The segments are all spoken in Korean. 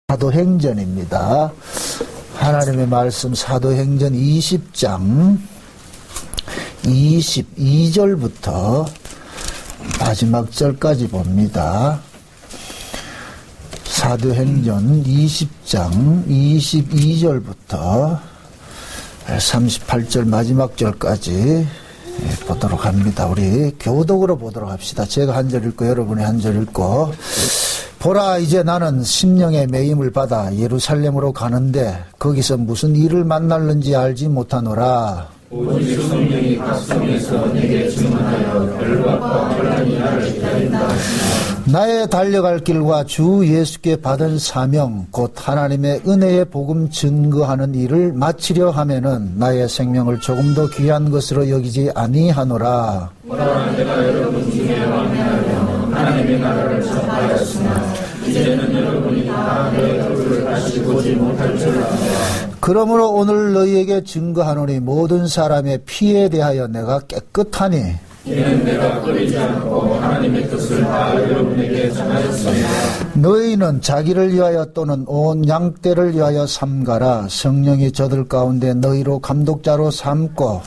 사도행전입니다. 하나님의 말씀 사도행전 20장 22절부터 마지막 절까지 봅니다. 사도행전 20장 22절부터 38절 마지막 절까지 보도록 합니다. 우리 교독으로 보도록 합시다. 제가 한 절 읽고 여러분이 한 절 읽고. 보라, 이제 나는 심령의 매임을 받아 예루살렘으로 가는데 거기서 무슨 일을 만날는지 알지 못하노라. 오직 성령이 각성에서 내게 증언하여 결박과 혼란이 나를 기다린다 하시나. 나의 달려갈 길과 주 예수께 받은 사명 곧 하나님의 은혜의 복음 증거하는 일을 마치려 하면은 나의 생명을 조금 더 귀한 것으로 여기지 아니하노라. 보라, 내가 여러분 중에 왕래하며 하나님의 나라를 전파하였으나 이제는 여러분이 다 내 얼굴을 다시 보지 못할 줄 압니다. 그러므로 오늘 너희에게 증거하노니 모든 사람의 피에 대하여 내가 깨끗하니 이는 내가 꺼리지 않고 하나님의 뜻을 다 여러분에게 전하였습니다. 너희는 자기를 위하여 또는 온 양떼를 위하여 삼가라. 성령이 저들 가운데 너희로 감독자로 삼고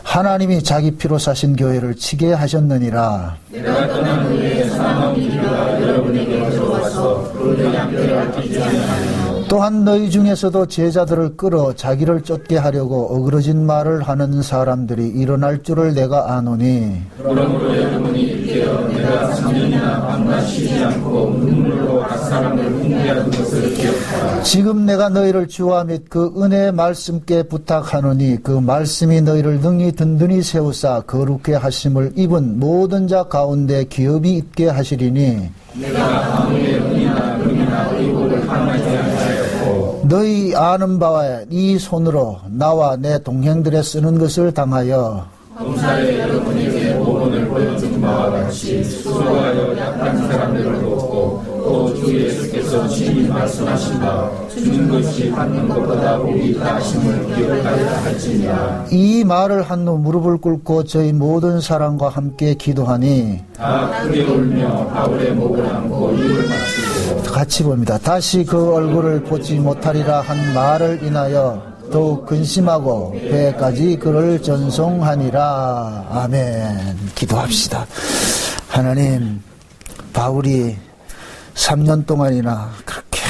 하나님이 자기 피로 사신 교회를 치게 하셨느니라. 내가 떠난 후에 사망 이르가 여러분에게 들어와서 그 양떼를 아끼지 않으며 또한 너희 중에서도 제자들을 끌어 자기를 쫓게 하려고 어그러진 말을 하는 사람들이 일어날 줄을 내가 아노니. 그러므로 여러분이 일깨어 내가 3년이나 밤낮 쉬지 않고 눈물로 각 사람을 훈계하는 것을 기억하라. 지금 내가 너희를 주와 및 그 은혜의 말씀께 부탁하노니 그 말씀이 너희를 능히 든든히 세우사 거룩해 하심을 입은 모든 자 가운데 기업이 있게 하시리니. 내가 아무의 은이나 금이나 의복을 함하지 아니하였고 너희 아는 바와 이 손으로 나와 내 동행들의 쓰는 것을 당하여 범사에 여러분에게 모범을 보여준 바와 같이 수고하여 약한 사람들을 돕고 또 주 예수께서 친히 말씀하신 바 주는 것이 받는 것보다 복이 있다 하심을 기억하여야 할지니라. 이 말을 한 후 무릎을 꿇고 저희 모든 사람과 함께 기도하니. 다 크게 울며 바울의 목을 안고 입을 맞추고 같이 봅니다. 다시 그 얼굴을 보지 못하리라 한 말을 인하여 더욱 근심하고 배까지 그를 전송하니라. 아멘. 기도합시다. 하나님, 바울이 3년 동안이나 그렇게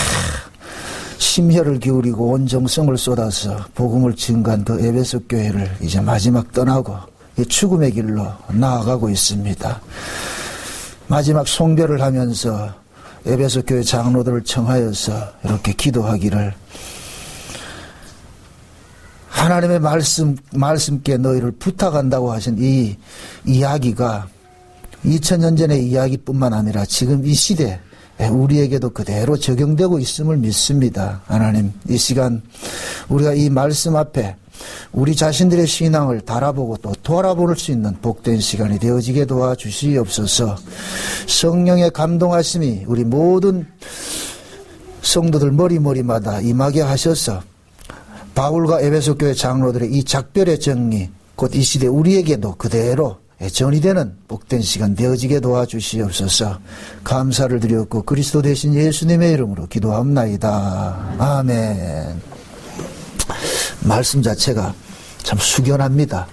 심혈을 기울이고 온 정성을 쏟아서 복음을 증거한 그 에베소 교회를 이제 마지막 떠나고 이 죽음의 길로 나아가고 있습니다. 마지막 송별을 하면서 에베소 교회 장로들을 청하여서 이렇게 기도하기를, 하나님의 말씀께 너희를 부탁한다고 하신 이 이야기가 2000년 전의 이야기뿐만 아니라 지금 이 시대 우리에게도 그대로 적용되고 있음을 믿습니다. 하나님, 이 시간 우리가 이 말씀 앞에 우리 자신들의 신앙을 달아보고 또 돌아볼 수 있는 복된 시간이 되어지게 도와주시옵소서. 성령의 감동하심이 우리 모든 성도들 머리마다 임하게 하셔서 바울과 에베소 교회 장로들의 이 작별의 정리, 곧 이 시대 우리에게도 그대로 전이되는 복된 시간 되어지게 도와주시옵소서. 감사를 드렸고 그리스도 대신 예수님의 이름으로 기도합나이다. 아멘. 말씀 자체가 참 숙연합니다.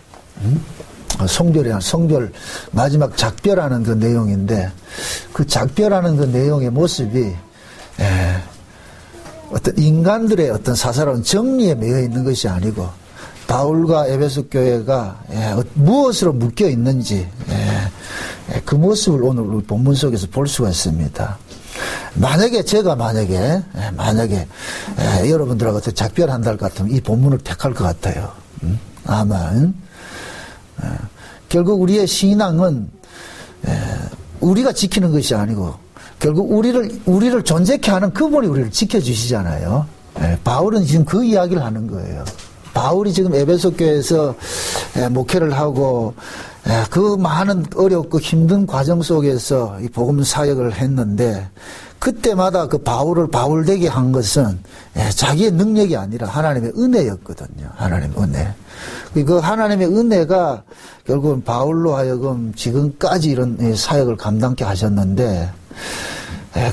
성별 마지막 작별하는 그 내용인데, 그 작별하는 그 내용의 모습이 어떤 인간들의 어떤 사사로운 정리에 매여 있는 것이 아니고 바울과 에베소 교회가 무엇으로 묶여 있는지 그 모습을 오늘 본문 속에서 볼 수가 있습니다. 만약에 여러분들하고 작별한다 할 것 같으면 이 본문을 택할 것 같아요. 아마 결국 우리의 신앙은 우리가 지키는 것이 아니고 결국 우리를 존재케 하는 그분이 우리를 지켜주시잖아요. 바울은 지금 그 이야기를 하는 거예요. 바울이 지금 에베소 교회에서 목회를 하고 그 많은 어렵고 힘든 과정 속에서 이 복음 사역을 했는데, 그때마다 그 바울을 바울되게 한 것은 자기의 능력이 아니라 하나님의 은혜였거든요. 하나님의 은혜. 그 하나님의 은혜가 결국은 바울로 하여금 지금까지 이런 사역을 감당케 하셨는데,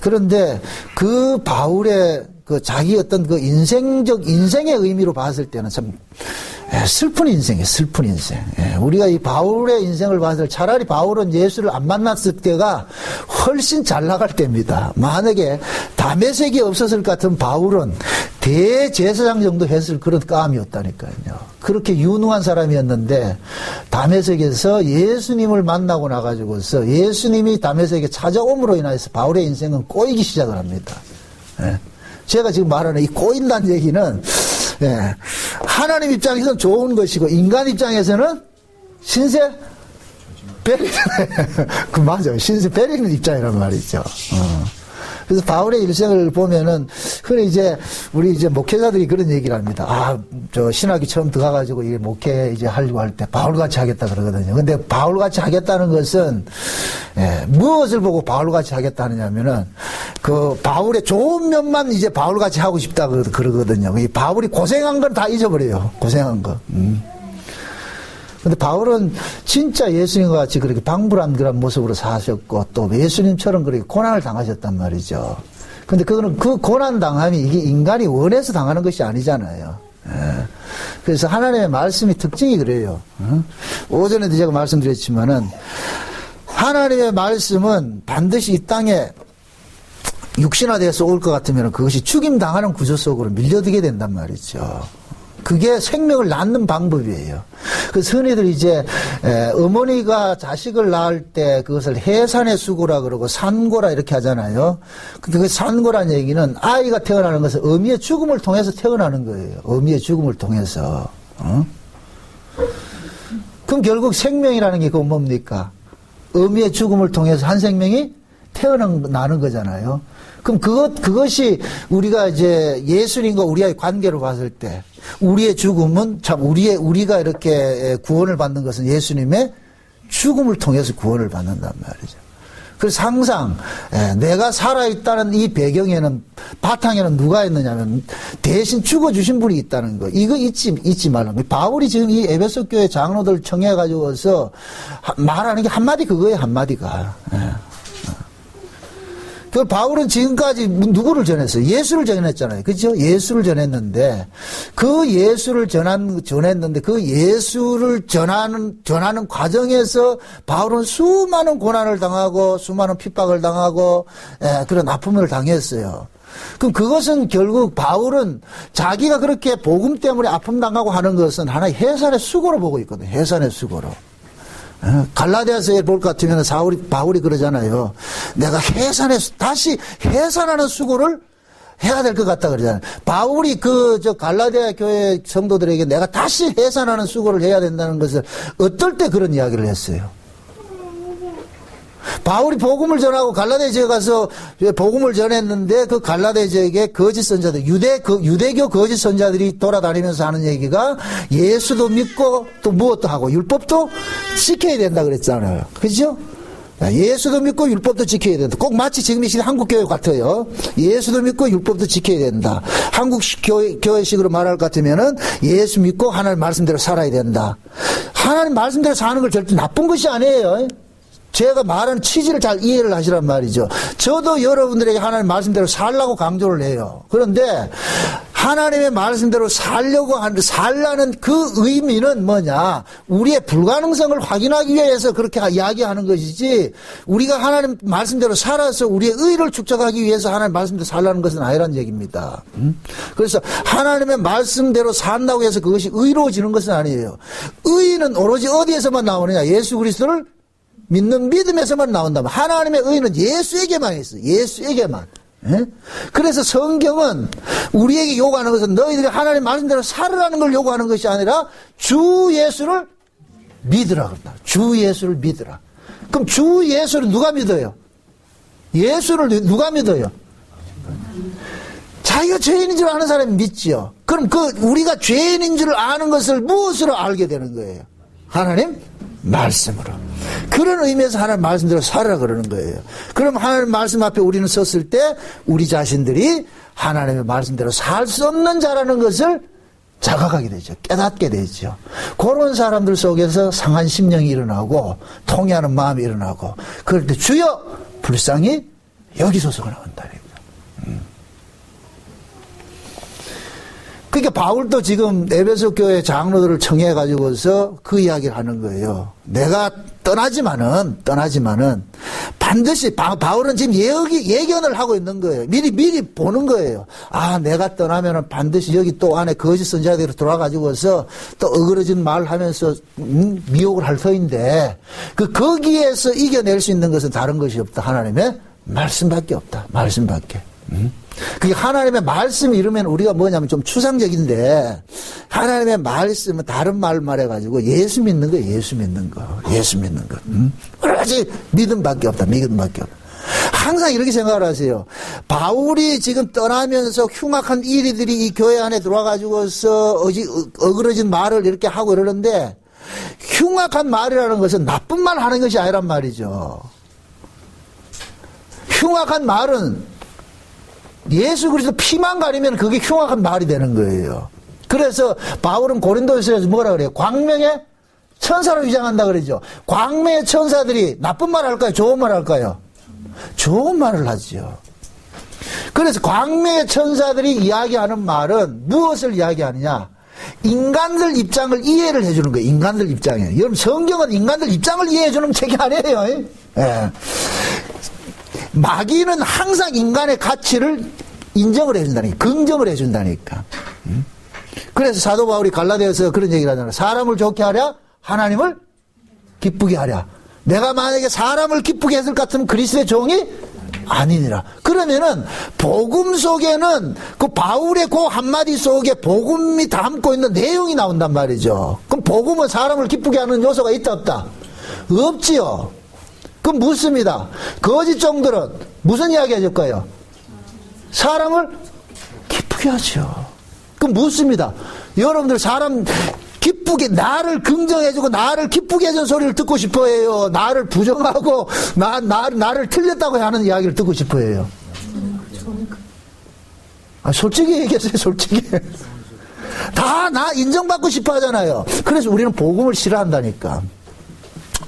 그런데 그 바울의 자기 어떤 인생의 의미로 봤을 때는 참 슬픈 인생이에요. 슬픈 인생. 우리가 이 바울의 인생을 봤을 때 차라리 바울은 예수를 안 만났을 때가 훨씬 잘 나갈 때입니다. 만약에 다메섹이 없었을 것 같은 바울은 대제사장 정도 했을 그런 감이었다니까요. 그렇게 유능한 사람이었는데 다메섹에서 예수님을 만나고 나가지고서 예수님이 다메섹에 찾아옴으로 인해서 바울의 인생은 꼬이기 시작을 합니다. 제가 지금 말하는 이 꼬인다는 얘기는 하나님 입장에서는 좋은 것이고 인간 입장에서는 신세 베리는 그 맞아요. 신세 베리는 입장이란 말이죠. 그래서 바울의 일생을 보면은 흔히 우리 목회자들이 그런 얘기를 합니다. 저 신학이 처음 들어가가지고 이 목회 하려고 할 때 바울같이 하겠다 그러거든요. 근데 바울같이 하겠다는 것은 무엇을 보고 바울같이 하겠다느냐면은 그 바울의 좋은 면만 바울같이 하고 싶다 그러거든요. 이 바울이 고생한 건 다 잊어버려요. 고생한 거. 근데 바울은 진짜 예수님과 같이 그렇게 방불한 그런 모습으로 사셨고 또 예수님처럼 그렇게 고난을 당하셨단 말이죠. 근데 그거는 그 고난 당함이 이게 인간이 원해서 당하는 것이 아니잖아요. 그래서 하나님의 말씀이 특징이 그래요. 오전에도 제가 말씀드렸지만은 하나님의 말씀은 반드시 이 땅에 육신화돼서 올 것 같으면 그것이 죽임당하는 구조 속으로 밀려들게 된단 말이죠. 그게 생명을 낳는 방법이에요. 그래서 흔히들 어머니가 자식을 낳을 때 그것을 해산의 수고라 그러고 산고라 이렇게 하잖아요. 근데 그 산고라는 얘기는 아이가 태어나는 것은 어미의 죽음을 통해서 태어나는 거예요. 어미의 죽음을 통해서. 그럼 결국 생명이라는 게 그건 뭡니까? 어미의 죽음을 통해서 한 생명이 태어나는 거잖아요. 그럼 그것이 우리가 예수님과 우리의 관계로 봤을 때 우리의 죽음은 참 우리가 이렇게 구원을 받는 것은 예수님의 죽음을 통해서 구원을 받는단 말이죠. 그래서 항상 내가 살아있다는 이 배경에는 바탕에는 누가 있느냐면 대신 죽어주신 분이 있다는 거. 이거 잊지 말라는 거예요. 바울이 지금 이 에베소 교회 장로들 청해가지고서 말하는 게 한마디 그거예요. 한마디가. 그 바울은 지금까지 누구를 전했어요? 예수를 전했잖아요. 그렇죠? 예수를 전했는데 그 예수를 전했는데 그 예수를 전하는 과정에서 바울은 수많은 고난을 당하고 수많은 핍박을 당하고 그런 아픔을 당했어요. 그럼 그것은 결국 바울은 자기가 그렇게 복음 때문에 아픔 당하고 하는 것은 하나의 해산의 수고로 보고 있거든요. 해산의 수고로. 갈라디아서에 볼 것 같으면 바울이 그러잖아요. 내가 다시 해산하는 수고를 해야 될 것 같다 그러잖아요. 바울이 갈라디아 교회 성도들에게 내가 다시 해산하는 수고를 해야 된다는 것을 어떨 때 그런 이야기를 했어요. 바울이 복음을 전하고 갈라디아 지역에 가서 복음을 전했는데 그 갈라디아 지역에 거짓 선자들, 유대교 거짓 선자들이 돌아다니면서 하는 얘기가 예수도 믿고 또 무엇도 하고 율법도 지켜야 된다 그랬잖아요. 그죠? 예수도 믿고 율법도 지켜야 된다. 꼭 마치 지금 이 시대 한국교회 같아요. 예수도 믿고 율법도 지켜야 된다. 한국 교회식으로 말할 것 같으면은 예수 믿고 하나님 말씀대로 살아야 된다. 하나님 말씀대로 사는 걸 절대 나쁜 것이 아니에요. 제가 말하는 취지를 잘 이해를 하시란 말이죠. 저도 여러분들에게 하나님 말씀대로 살라고 강조를 해요. 그런데 하나님의 말씀대로 살라는 그 의미는 뭐냐? 우리의 불가능성을 확인하기 위해서 그렇게 이야기하는 것이지 우리가 하나님 말씀대로 살아서 우리의 의를 축적하기 위해서 하나님 말씀대로 살라는 것은 아니란 얘기입니다. 그래서 하나님의 말씀대로 산다고 해서 그것이 의로워지는 것은 아니에요. 의는 오로지 어디에서만 나오느냐? 예수 그리스도를 믿는 믿음에서만 나온다면 하나님의 의는 예수에게만 있어요. 예수에게만. 그래서 성경은 우리에게 요구하는 것은 너희들이 하나님 말씀대로 살으라는 걸 요구하는 것이 아니라 주 예수를 믿으라 그런다. 주 예수를 믿으라. 그럼 주 예수를 누가 믿어요? 예수를 누가 믿어요? 자기가 죄인인 줄 아는 사람이 믿지요. 그럼 우리가 죄인인 줄 아는 것을 무엇으로 알게 되는 거예요? 하나님 말씀으로. 그런 의미에서 하나님 말씀대로 살아라 그러는 거예요. 그럼 하나님 말씀 앞에 우리는 섰을 때 우리 자신들이 하나님의 말씀대로 살 수 없는 자라는 것을 자각하게 되죠. 깨닫게 되죠. 그런 사람들 속에서 상한 심령이 일어나고 통회하는 마음이 일어나고 그럴 때 주여 불쌍히 여기소서가 나온다. 그러니까 바울도 지금 에베소 교회 장로들을 청해 가지고서 그 이야기를 하는 거예요. 내가 떠나지만은 반드시 바울은 지금 예견을 하고 있는 거예요. 미리 보는 거예요. 아, 내가 떠나면은 반드시 여기 또 안에 거짓 선지자들이 돌아가지고서 또 어그러진 말 하면서 미혹을 할 터인데 거기에서 이겨낼 수 있는 것은 다른 것이 없다. 하나님의 말씀밖에 없다. 말씀밖에. 그게 하나님의 말씀 이러면 우리가 뭐냐면 좀 추상적인데 하나님의 말씀은 다른 말해가지고 예수 믿는 거. 오로지 믿음밖에 없다. 항상 이렇게 생각을 하세요. 바울이 지금 떠나면서 흉악한 일들이 이 교회 안에 들어와가지고서 어그러진 말을 이렇게 하고 이러는데 흉악한 말이라는 것은 나쁜 말 하는 것이 아니란 말이죠. 흉악한 말은 예수 그리스도 피만 가리면 그게 흉악한 말이 되는 거예요. 그래서 바울은 고린도서에서 뭐라 그래요? 광명의 천사로 위장한다 그러죠. 광명의 천사들이 나쁜 말 할까요? 좋은 말 할까요? 좋은 말을 하죠. 그래서 광명의 천사들이 이야기하는 말은 무엇을 이야기하느냐? 인간들 입장을 이해를 해주는 거예요. 인간들 입장에. 여러분 성경은 인간들 입장을 이해해주는 책이 아니에요. 예. 마귀는 항상 인간의 가치를 인정을 해준다니까. 긍정을 해준다니까. 그래서 사도 바울이 갈라디아서 그런 얘기를 하잖아요. 사람을 좋게 하랴 하나님을 기쁘게 하랴. 내가 만약에 사람을 기쁘게 했을 것 같으면 그리스도의 종이 아니니라. 그러면은 복음 속에는 그 바울의 그 한마디 속에 복음이 담고 있는 내용이 나온단 말이죠. 그럼 복음은 사람을 기쁘게 하는 요소가 있다 없다? 없지요. 그럼 묻습니다. 거짓 종들은 무슨 이야기 해줄까요? 사람을 기쁘게 하죠. 그럼 묻습니다. 여러분들 사람 기쁘게 나를 긍정해주고 나를 기쁘게 해준 소리를 듣고 싶어해요. 나를 부정하고 나를 틀렸다고 하는 이야기를 듣고 싶어해요. 솔직히 얘기했어요. 솔직히. 다 나 인정받고 싶어 하잖아요. 그래서 우리는 복음을 싫어한다니까.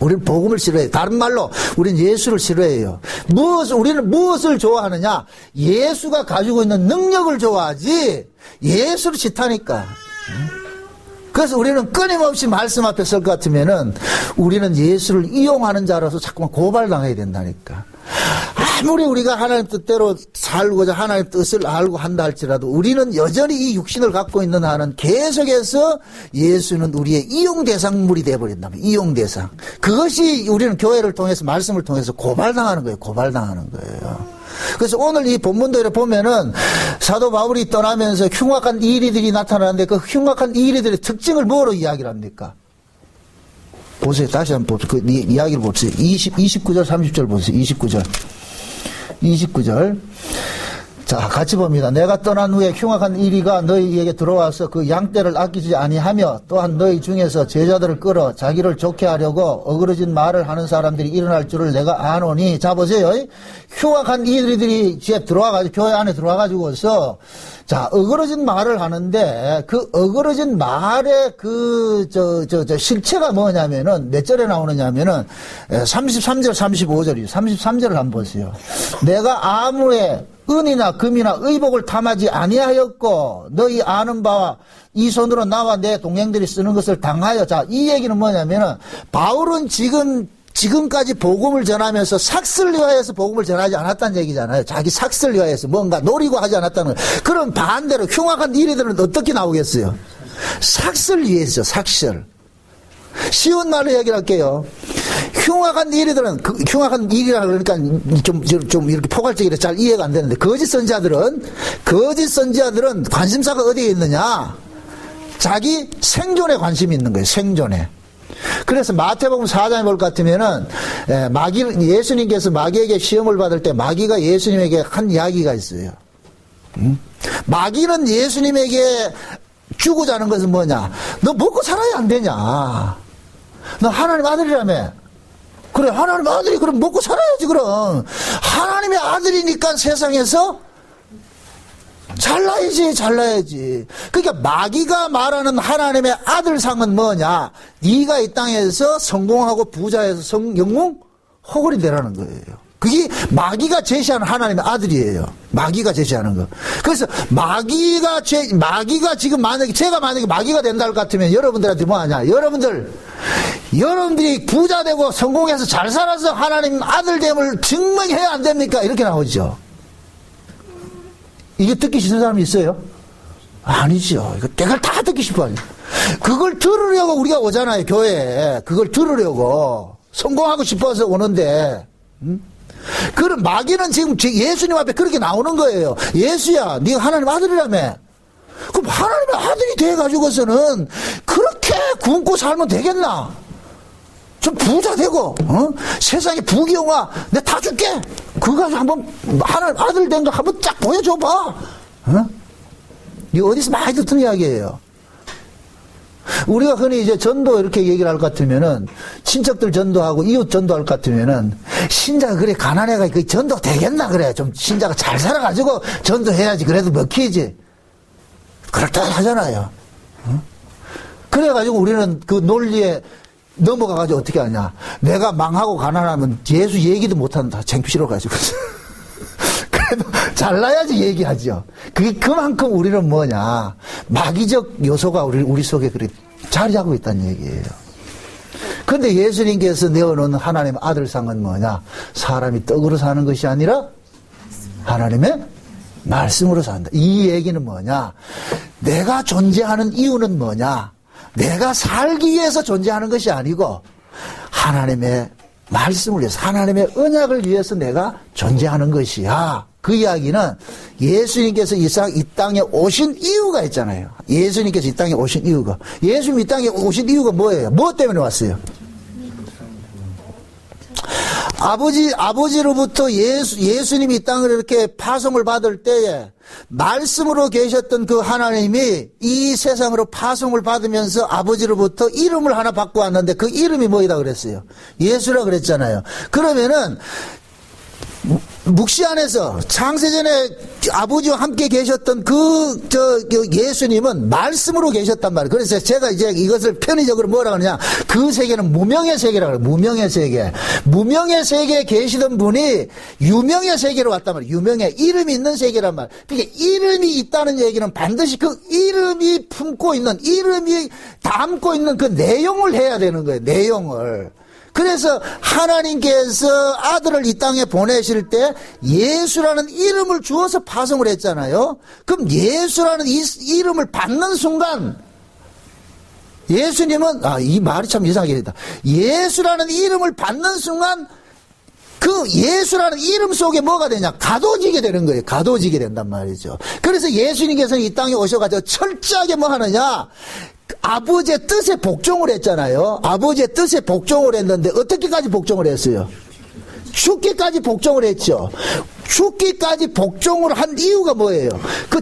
우리는 복음을 싫어해요. 다른 말로 우리는 예수를 싫어해요. 우리는 무엇을 좋아하느냐? 예수가 가지고 있는 능력을 좋아하지 예수를 싫다니까. 그래서 우리는 끊임없이 말씀 앞에 설 것 같으면은 우리는 예수를 이용하는 자라서 자꾸만 고발당해야 된다니까. 아무리 우리가 하나님 뜻대로 살고자 하나님 뜻을 알고 한다 할지라도 우리는 여전히 이 육신을 갖고 있는 한은 계속해서 예수는 우리의 이용 대상물이 되어버린다면 이용 대상. 그것이 우리는 교회를 통해서 말씀을 통해서 고발당하는 거예요. 고발당하는 거예요. 그래서 오늘 이 본문들을 보면은 사도 바울이 떠나면서 흉악한 일이들이 나타나는데 그 흉악한 일이들의 특징을 뭐로 이야기를 합니까? 보세요. 다시 한번 보세요. 그 이야기를 보세요. 29절, 30절 보세요. 29절. 자, 같이 봅니다. 내가 떠난 후에 흉악한 이리가 너희에게 들어와서 그 양떼를 아끼지 아니하며 또한 너희 중에서 제자들을 끌어 자기를 좋게 하려고 어그러진 말을 하는 사람들이 일어날 줄을 내가 아노니. 자, 보세요. 흉악한 이들이 집에 들어와가지고, 교회 안에 들어와가지고서 자, 어그러진 말을 하는데 그 어그러진 말의 실체가 뭐냐면은 몇 절에 나오느냐면은 33절, 35절이요. 33절을 한번 보세요. 내가 아무의 은이나 금이나 의복을 탐하지 아니하였고 너희 아는 바와 이 손으로 나와 내 동행들이 쓰는 것을 당하여. 자, 이 얘기는 뭐냐면은 바울은 지금까지 복음을 전하면서 삭슬 위하여서 복음을 전하지 않았다는 얘기잖아요. 자기 삭슬 위하여서 뭔가 노리고 하지 않았다는. 그럼 반대로 흉악한 일이들은 어떻게 나오겠어요? 삭슬 위해서 삭슬. 쉬운 말로 얘기를 할게요. 흉악한 일이들은 흉악한 일이라 그러니까 좀 이렇게 포괄적이라 잘 이해가 안 되는데 거짓 선지자들은 관심사가 어디에 있느냐? 자기 생존에 관심이 있는 거예요. 생존에. 그래서 마태복음 4장에 볼 것 같으면은 예수님께서 마귀에게 시험을 받을 때 마귀가 예수님에게 한 이야기가 있어요. 마귀는 예수님에게 주고자 하는 것은 뭐냐? 너 먹고 살아야 안 되냐? 너 하나님 아들이라며. 그래, 하나님 아들이 그럼 먹고 살아야지. 그럼 하나님의 아들이니까 세상에서 잘나야지. 그러니까 마귀가 말하는 하나님의 아들상은 뭐냐? 네가 이 땅에서 성공하고 부자해서 영웅 호걸이 되라는 거예요. 그게 마귀가 제시하는 하나님의 아들이에요. 마귀가 제시하는 거. 그래서 마귀가 지금 제가 만약에 마귀가 된다 할 것 같으면 여러분들한테 뭐 하냐? 여러분들이 부자 되고 성공해서 잘 살아서 하나님 아들됨을 증명해야 안 됩니까? 이렇게 나오죠. 이게 듣기 싫은 사람이 있어요? 아니죠. 이걸 다 듣기 싶어요. 그걸 들으려고 우리가 오잖아요, 교회에. 그걸 들으려고. 성공하고 싶어서 오는데, 그럼 마귀는 지금 예수님 앞에 그렇게 나오는 거예요. 예수야, 네가 하나님 아들이라며. 그럼 하나님의 아들이 돼가지고서는 그렇게 굶고 살면 되겠나? 좀 부자 되고, 세상에 부귀영화, 내가 다 줄게. 그거 가지고 한번 하나님 아들 된 거 한번 쫙 보여줘봐. 이거 어디서 많이 듣던 이야기예요. 우리가 흔히 이제 전도 이렇게 얘기를 할 것 같으면은, 친척들 전도하고 이웃 전도할 것 같으면은, 신자가 그래, 가난해가 그 전도 되겠나, 그래. 좀 신자가 잘 살아가지고 전도해야지. 그래도 먹히지. 그렇다 하잖아요. 그래가지고 우리는 그 논리에 넘어가가지고 어떻게 하냐. 내가 망하고 가난하면 예수 얘기도 못한다. 창피스러워가지고. 그래도 잘나야지 얘기하죠. 그만큼 우리는 뭐냐. 마귀적 요소가 우리 속에 그렇게 자리 잡고 있다는 얘기예요. 그런데 예수님께서 내어놓은 하나님의 아들상은 뭐냐. 사람이 떡으로 사는 것이 아니라 하나님의 말씀으로 산다. 이 얘기는 뭐냐. 내가 존재하는 이유는 뭐냐. 내가 살기 위해서 존재하는 것이 아니고 하나님의 말씀을 위해서, 하나님의 언약을 위해서 내가 존재하는 것이야. 그 이야기는 예수님께서 이 땅에 오신 이유가 있잖아요. 예수님께서 이 땅에 오신 이유가. 예수님 이 땅에 오신 이유가 뭐예요? 무엇 때문에 왔어요? 아버지로부터 예수님이 이 땅을 이렇게 파송을 받을 때에 말씀으로 계셨던 그 하나님이 이 세상으로 파송을 받으면서 아버지로부터 이름을 하나 받고 왔는데 그 이름이 뭐이다 그랬어요? 예수라 그랬잖아요. 그러면은 묵시 안에서 창세전에 아버지와 함께 계셨던 그 예수님은 말씀으로 계셨단 말이에요. 그래서 제가 이제 이것을 편의적으로 뭐라 그러냐. 그 세계는 무명의 세계라고 그래요. 무명의 세계. 무명의 세계에 계시던 분이 유명의 세계로 왔단 말이에요. 유명의 이름이 있는 세계란 말이에요. 그러니까 이름이 있다는 얘기는 반드시 그 이름이 품고 있는, 이름이 담고 있는 그 내용을 해야 되는 거예요. 내용을. 그래서 하나님께서 아들을 이 땅에 보내실 때 예수라는 이름을 주어서 파송을 했잖아요. 그럼 예수라는 이름을 받는 순간 예수님은 이 말이 참 이상하게 됐다. 예수라는 이름을 받는 순간 그 예수라는 이름 속에 뭐가 되냐? 가둬지게 되는 거예요. 가둬지게 된단 말이죠. 그래서 예수님께서는 이 땅에 오셔가지고 철저하게 뭐 하느냐? 아버지의 뜻에 복종을 했잖아요. 아버지의 뜻에 복종을 했는데 어떻게까지 복종을 했어요? 죽기까지 복종을 했죠. 죽기까지 복종을 한 이유가 뭐예요? 그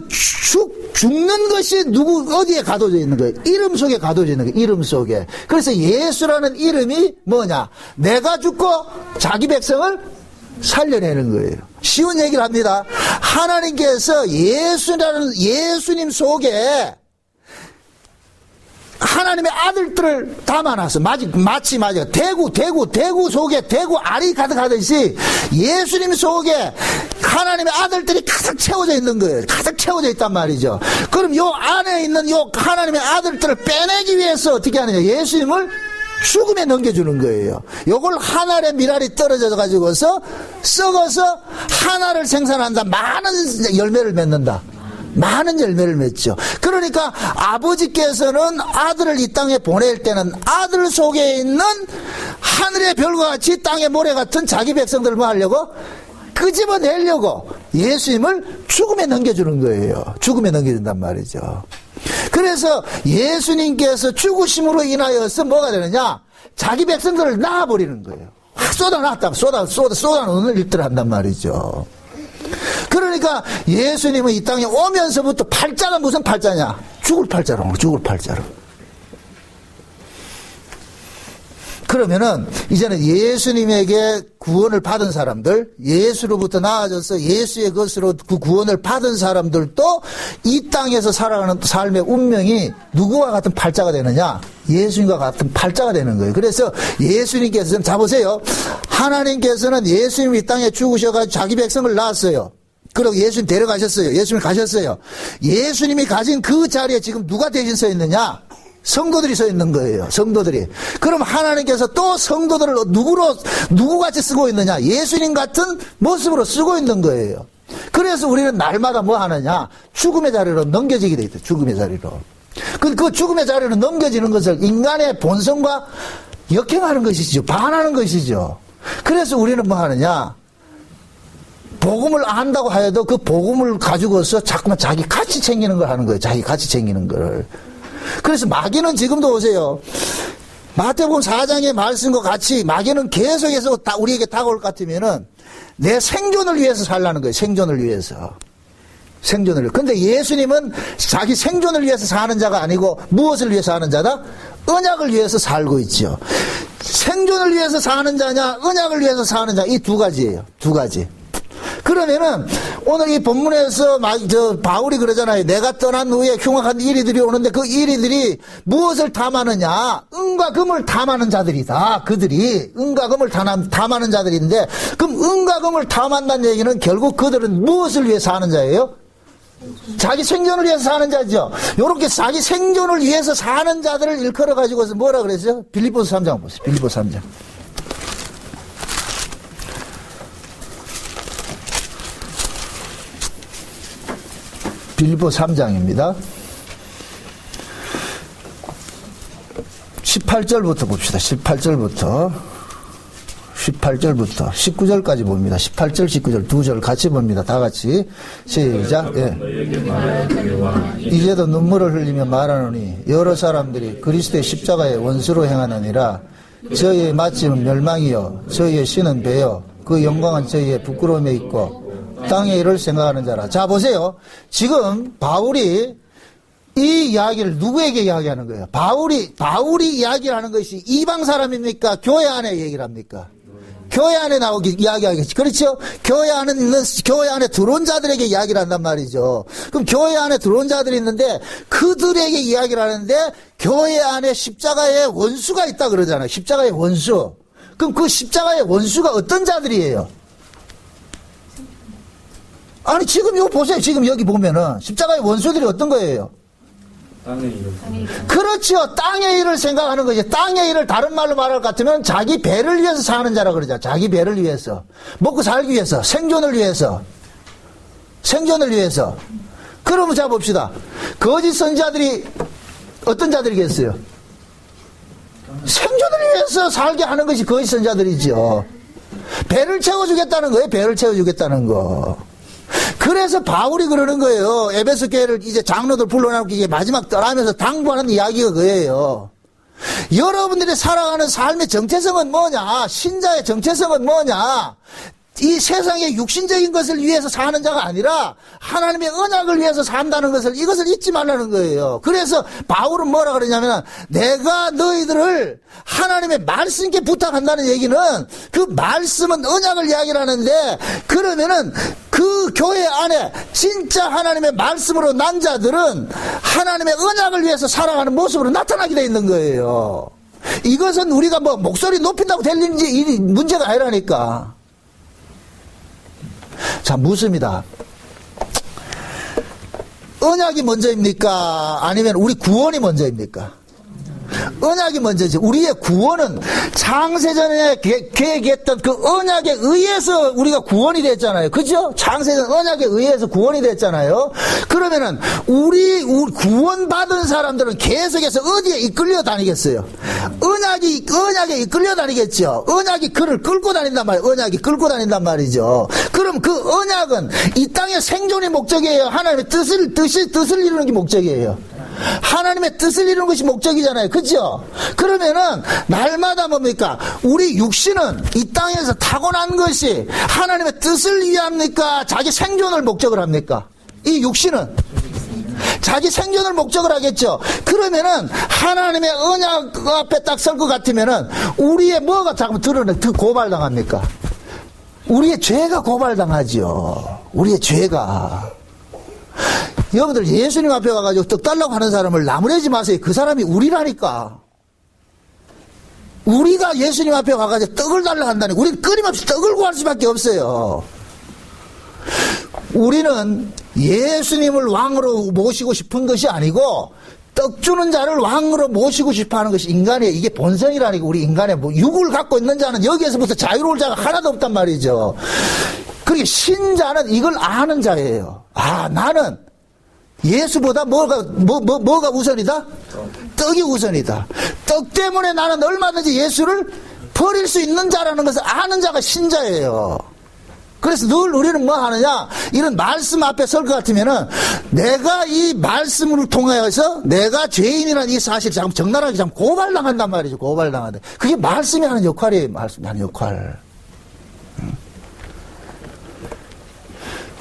죽는 것이 어디에 가둬져 있는 거예요? 이름 속에 가둬져 있는 거예요. 이름 속에. 그래서 예수라는 이름이 뭐냐? 내가 죽고 자기 백성을 살려내는 거예요. 쉬운 얘기를 합니다. 하나님께서 예수님 속에 하나님의 아들들을 담아놨어. 마치 대구 속에 대구 알이 가득하듯이 예수님 속에 하나님의 아들들이 가득 채워져 있는 거예요. 가득 채워져 있단 말이죠. 그럼 요 안에 있는 요 하나님의 아들들을 빼내기 위해서 어떻게 하느냐? 예수님을 죽음에 넘겨주는 거예요. 요걸 하늘의 미랄이 떨어져 가지고서 썩어서 하나를 생산한다. 많은 열매를 맺는다. 많은 열매를 맺죠. 그러니까 아버지께서는 아들을 이 땅에 보낼 때는 아들 속에 있는 하늘의 별과 같이 땅의 모래 같은 자기 백성들을 뭐 하려고? 끄집어내려고 예수님을 죽음에 넘겨주는 거예요. 죽음에 넘겨준단 말이죠. 그래서 예수님께서 죽으심으로 인하여서 뭐가 되느냐? 자기 백성들을 낳아버리는 거예요. 쏟아놨다가 쏟아놓는 일들을 한단 말이죠. 그러니까 예수님은 이 땅에 오면서부터 팔자가 무슨 팔자냐? 죽을 팔자로. 그러면은 이제는 예수님에게 구원을 받은 사람들, 예수로부터 나아져서 예수의 것으로 그 구원을 받은 사람들도 이 땅에서 살아가는 삶의 운명이 누구와 같은 팔자가 되느냐? 예수님과 같은 팔자가 되는 거예요. 그래서 예수님께서는, 자 보세요. 하나님께서는 예수님이 이 땅에 죽으셔가지고 자기 백성을 낳았어요. 그리고 예수님 데려가셨어요. 예수님 가셨어요. 예수님이 가진 그 자리에 지금 누가 대신 서 있느냐? 성도들이 서 있는 거예요. 성도들이. 그럼 하나님께서 또 성도들을 누구같이 쓰고 있느냐? 예수님 같은 모습으로 쓰고 있는 거예요. 그래서 우리는 날마다 뭐 하느냐? 죽음의 자리로 넘겨지게 돼 있다. 죽음의 자리로. 그 죽음의 자리로 넘겨지는 것을 인간의 본성과 역행하는 것이죠. 반하는 것이죠. 그래서 우리는 뭐 하느냐? 복음을 안다고 하여도 그 복음을 가지고서 자꾸만 자기 가치 챙기는 걸 하는 거예요. 자기 가치 챙기는 걸. 그래서 마귀는 지금도 보세요. 마태복음 4장의 말씀과 같이 마귀는 계속해서 우리에게 다가올 것 같으면은 내 생존을 위해서 살라는 거예요. 생존을 위해서. 생존을 위해서. 근데 예수님은 자기 생존을 위해서 사는 자가 아니고 무엇을 위해서 사는 자다? 언약을 위해서 살고 있죠. 생존을 위해서 사는 자냐, 언약을 위해서 사는 자, 이 두 가지예요. 두 가지. 그러면은 오늘 이 본문에서 바울이 그러잖아요. 내가 떠난 후에 흉악한 이리들이 오는데 그 이리들이 무엇을 탐하느냐? 은과 금을 탐하는 자들이다. 그들이 은과 금을 탐하는 자들인데, 그럼 은과 금을 탐한다는 얘기는 결국 그들은 무엇을 위해 사는 자예요? 자기 생존을 위해서 사는 자죠. 요렇게 자기 생존을 위해서 사는 자들을 일컬어 가지고서 뭐라 그랬어요? 빌립보서 3장 보세요. 빌립보서 3장. 빌립보 3장입니다. 18절부터 봅시다. 18절부터 19절까지 봅니다. 18절, 19절 두 절 같이 봅니다. 다 같이 시작. 예. 이제도 눈물을 흘리며 말하노니 여러 사람들이 그리스도의 십자가의 원수로 행하느니라. 저희의 마침은 멸망이요 저희의 신은 배요 그 영광은 저희의 부끄러움에 있고 땅의 일을 생각하는 자라. 자 보세요. 지금 바울이 이 이야기를 누구에게 이야기하는 거예요? 바울이 이야기를 하는 것이 이방 사람입니까? 교회 안에 얘기를 합니까? 교회 안에 나오기 이야기하겠지. 그렇죠? 교회 안에 들어온 자들에게 이야기를 한단 말이죠. 그럼 교회 안에 들어온 자들이 있는데 그들에게 이야기를 하는데 교회 안에 십자가의 원수가 있다 그러잖아요. 십자가의 원수. 그럼 그 십자가의 원수가 어떤 자들이에요? 아니 지금 이거 보세요. 지금 여기 보면은 십자가의 원수들이 어떤 거예요? 땅의 일. 그렇죠. 땅의 일을 생각하는 거죠. 땅의 일을 다른 말로 말할 것 같으면 자기 배를 위해서 사는 자라 그러죠. 자기 배를 위해서. 먹고 살기 위해서. 생존을 위해서. 그러면 자 봅시다. 거짓 선지자들이 어떤 자들이겠어요? 생존을 위해서 살게 하는 것이 거짓 선지자들이죠. 배를 채워주겠다는 거예요. 배를 채워주겠다는 거. 그래서 바울이 그러는 거예요. 에베소 교회를 이제 장로들 불러놓고 이게 마지막 떠나면서 당부하는 이야기가 그거예요. 여러분들이 살아가는 삶의 정체성은 뭐냐? 신자의 정체성은 뭐냐? 이 세상의 육신적인 것을 위해서 사는 자가 아니라 하나님의 언약을 위해서 산다는 것을 이것을 잊지 말라는 거예요. 그래서 바울은 뭐라 그러냐면 내가 너희들을 하나님의 말씀께 부탁한다는 얘기는 그 말씀은 언약을 이야기를 하는데 그러면은 그 교회 안에 진짜 하나님의 말씀으로 난 자들은 하나님의 언약을 위해서 살아가는 모습으로 나타나게 돼 있는 거예요. 이것은 우리가 뭐 목소리 높인다고 될 일인지 문제가 아니라니까. 자, 묻습니다. 언약이 먼저입니까? 아니면 우리 구원이 먼저입니까? 언약이 먼저지. 우리의 구원은 창세전에 계획했던 그 언약에 의해서 우리가 구원이 됐잖아요. 그죠? 창세전 언약에 의해서 구원이 됐잖아요. 그러면은 우리 구원받은 사람들은 계속해서 어디에 이끌려 다니겠어요? 언약에 이끌려 다니겠죠. 언약이 그를 끌고 다닌단 말이에요. 언약이 끌고 다닌단 말이죠. 그럼 그 언약은 이 땅의 생존이 목적이에요. 하나님의 뜻을 이루는 게 목적이에요. 하나님의 뜻을 이루는 것이 목적이잖아요. 그죠? 그러면은 날마다 뭡니까? 우리 육신은 이 땅에서 타고난 것이 하나님의 뜻을 위합니까? 자기 생존을 목적으로 합니까? 이 육신은 자기 생존을 목적을 하겠죠. 그러면은 하나님의 언약 앞에 딱 설 것 같으면은 우리의 뭐가 자꾸 고발당합니까? 우리의 죄가 고발당하죠. 우리의 죄가. 여러분들 예수님 앞에 가가지고 떡 달라고 하는 사람을 나무래지 마세요. 그 사람이 우리라니까. 우리가 예수님 앞에 가가지고 떡을 달라고 한다니 우리는 끊임없이 떡을 구할 수밖에 없어요. 우리는 예수님을 왕으로 모시고 싶은 것이 아니고 떡 주는 자를 왕으로 모시고 싶어 하는 것이 인간의 이게 본성이라니까. 우리 인간의 육을 갖고 있는 자는 여기에서부터 자유로울 자가 하나도 없단 말이죠. 그리고 신자는 이걸 아는 자예요. 아, 나는 예수보다 뭐가 우선이다? 떡이 우선이다. 떡 때문에 나는 얼마든지 예수를 버릴 수 있는 자라는 것을 아는 자가 신자예요. 그래서 늘 우리는 뭐 하느냐? 이런 말씀 앞에 설 것 같으면은 내가 이 말씀을 통하여서 내가 죄인이라는 이 사실을 참 적나라하게 참 고발당한단 말이죠. 고발당한다. 그게 말씀이 하는 역할이에요. 말씀이 하는 역할.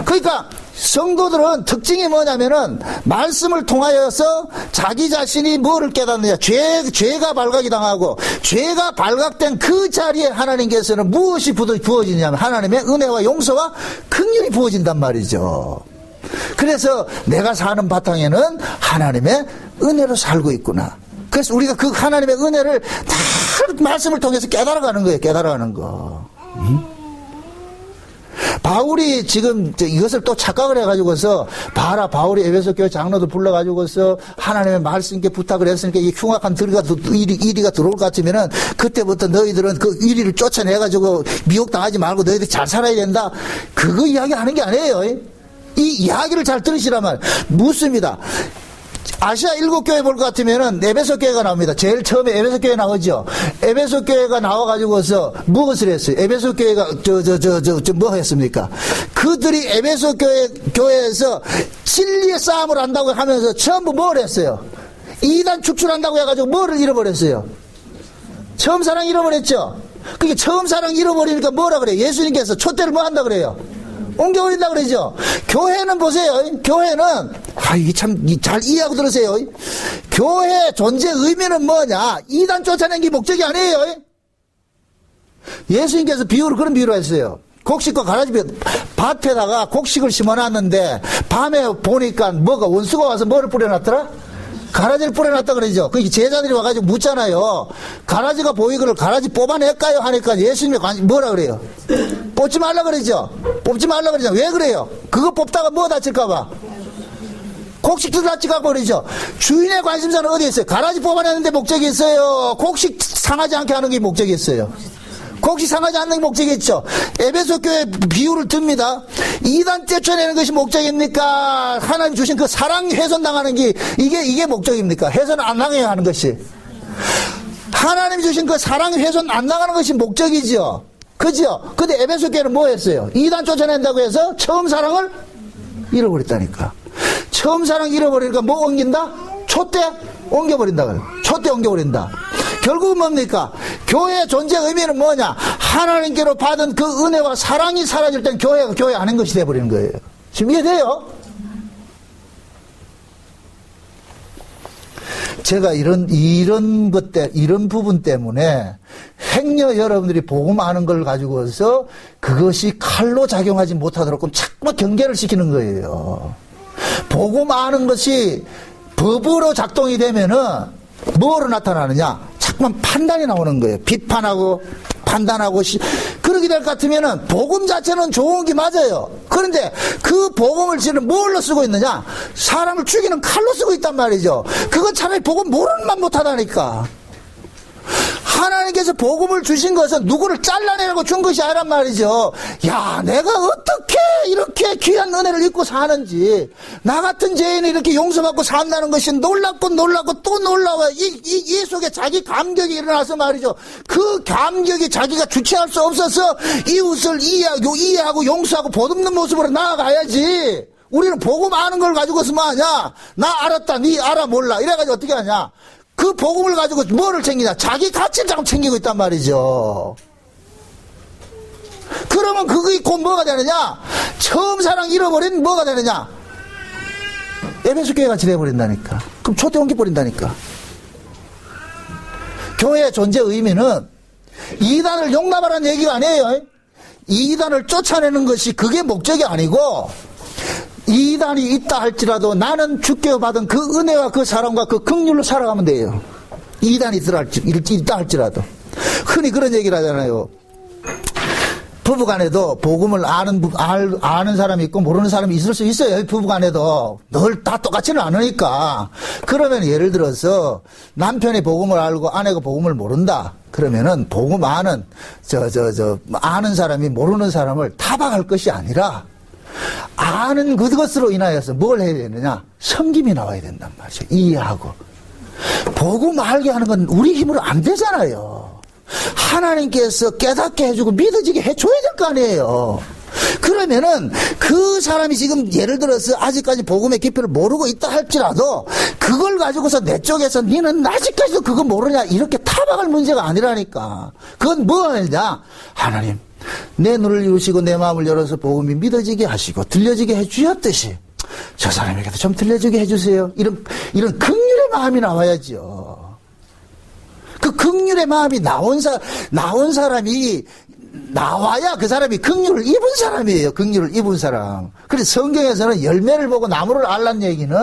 그러니까 성도들은 특징이 뭐냐면은 말씀을 통하여서 자기 자신이 뭐를 깨닫느냐. 죄가 발각이 당하고 죄가 발각된 그 자리에 하나님께서는 무엇이 부어지냐면 하나님의 은혜와 용서와 긍휼이 부어진단 말이죠. 그래서 내가 사는 바탕에는 하나님의 은혜로 살고 있구나. 그래서 우리가 그 하나님의 은혜를 다 말씀을 통해서 깨달아가는 거예요. 깨달아가는 거. 바울이 지금 이것을 또 착각을 해가지고서 봐라, 바울이 에베소 교회 장로들 불러가지고서 하나님의 말씀께 부탁을 했으니까 이 흉악한 이리가 들어올 것 같으면은 그때부터 너희들은 그 이리를 쫓아내가지고 미혹당하지 말고 너희들 잘 살아야 된다. 그거 이야기하는 게 아니에요. 이 이야기를 잘 들으시라면 묻습니다. 아시아 7교회 볼 것 같으면은 에베소 교회가 나옵니다. 제일 처음에 에베소 교회 나오죠. 에베소 교회가 나와가지고서 무엇을 했어요? 에베소 교회가 뭐 했습니까? 그들이 에베소 교회에서 진리의 싸움을 한다고 하면서 전부 뭘 했어요? 이단 축출한다고 해가지고 뭐를 잃어버렸어요? 처음 사랑 잃어버렸죠? 그게 처음 사랑 잃어버리니까 뭐라 그래요? 예수님께서 촛대를 뭐 한다 그래요? 옮겨버린다 그러죠. 교회는 보세요. 교회는 이게 참 잘 이해하고 들으세요. 교회 존재 의미는 뭐냐? 이단 쫓아낸 게 목적이 아니에요. 예수님께서 그런 비유를 했어요. 곡식과 가라지 밭에다가 곡식을 심어놨는데 밤에 보니까 원수가 와서 뭐를 뿌려놨더라? 가라지를 뿌려놨다 그러죠. 그 제자들이 와가지고 묻잖아요. 가라지가 보이기를 가라지 뽑아낼까요? 하니까 예수님이 뭐라 그래요? 뽑지 말라 그러죠. 뽑지 말라 그러죠. 왜 그래요? 그거 뽑다가 뭐 다칠까봐. 곡식도 다치고 그러죠. 주인의 관심사는 어디에 있어요? 가라지 뽑아내는데 목적이 있어요? 곡식 상하지 않게 하는 게 목적이 있어요? 곡식 상하지 않는 게 목적이겠죠. 에베소 교회 비유를 듭니다. 이단 떼쳐내는 것이 목적입니까? 하나님 주신 그 사랑 훼손당하는 게 이게 목적입니까? 훼손 안 당해야 하는 것이. 하나님 주신 그 사랑 훼손 안 당하는 것이 목적이죠. 그죠? 근데 에베소 교회는 뭐 했어요? 이단 쫓아낸다고 해서 처음 사랑을 잃어버렸다니까. 처음 사랑 잃어버리니까 뭐 옮긴다? 촛대 옮겨버린다. 촛대 옮겨버린다. 결국은 뭡니까? 교회의 존재 의미는 뭐냐? 하나님께로 받은 그 은혜와 사랑이 사라질 땐 교회가 교회 아닌 것이 되어버리는 거예요. 지금 이해돼요? 제가 이런 부분 때문에 행여 여러분들이 복음 아는 걸 가지고서 그것이 칼로 작용하지 못하도록 자꾸만 경계를 시키는 거예요. 복음 아는 것이 법으로 작동이 되면은 뭐로 나타나느냐? 자꾸만 판단이 나오는 거예요. 비판하고 판단하고 그러게 될 것 같으면은 복음 자체는 좋은 게 맞아요. 그런데 그 복음을 지금 뭘로 쓰고 있느냐? 사람을 죽이는 칼로 쓰고 있단 말이죠. 그건 차라리 복음 모르는 만 못하다니까. 하나님께서 복음을 주신 것은 누구를 잘라내려고 준 것이 아니란 말이죠. 야, 내가 어떻게 이렇게 귀한 은혜를 입고 사는지, 나 같은 죄인이 이렇게 용서받고 산다는 것이 놀랍고 또 놀라워요. 이 속에 자기 감격이 일어나서 말이죠. 그 감격이 자기가 주체할 수 없어서 이웃을 이해하고 용서하고 보듬는 모습으로 나아가야지. 우리는 복음 아는 걸 가지고서 뭐 하냐? 나 알았다, 니 알아 몰라. 이래가지고 어떻게 하냐? 그 복음을 가지고 뭐를 챙기냐? 자기 가치를 자꾸 챙기고 있단 말이죠. 그러면 그게 곧 뭐가 되느냐? 처음 사랑 잃어버린 뭐가 되느냐? 에베소 교회 같이 돼버린다니까. 그럼 초대 옮겨버린다니까. 교회의 존재 의미는 이단을 용납하라는 얘기가 아니에요. 이단을 쫓아내는 것이 그게 목적이 아니고, 이단이 있다 할지라도 나는 주께 받은 그 은혜와 그 사랑과 그 긍휼로 살아가면 돼요. 이단이 있다 할지라도. 흔히 그런 얘기를 하잖아요. 부부간에도 복음을 아는 사람이 있고 모르는 사람이 있을 수 있어요. 부부간에도 늘 다 똑같지는 않으니까. 그러면 예를 들어서 남편이 복음을 알고 아내가 복음을 모른다. 그러면은 복음 아는 아는 사람이 모르는 사람을 타박할 것이 아니라 아는 그것으로 인하여서 뭘 해야 되느냐? 섬김이 나와야 된단 말이죠. 이해하고. 복음 알게 하는 건 우리 힘으로 안 되잖아요. 하나님께서 깨닫게 해주고 믿어지게 해줘야 될 거 아니에요. 그러면은 그 사람이 지금 예를 들어서 아직까지 복음의 깊이를 모르고 있다 할지라도 그걸 가지고서 내 쪽에서 니는 아직까지도 그거 모르냐 이렇게 타박할 문제가 아니라니까. 그건 뭐냐? 하나님 내 눈을 이루시고 내 마음을 열어서 복음이 믿어지게 하시고 들려지게 해주셨듯이 저 사람에게도 좀 들려지게 해주세요. 이런 긍휼의 마음이 나와야죠. 그 긍휼의 마음이 나온 사람이 나와야 그 사람이 긍휼을 입은 사람이에요. 긍휼을 입은 사람. 그래서 성경에서는 열매를 보고 나무를 알란 얘기는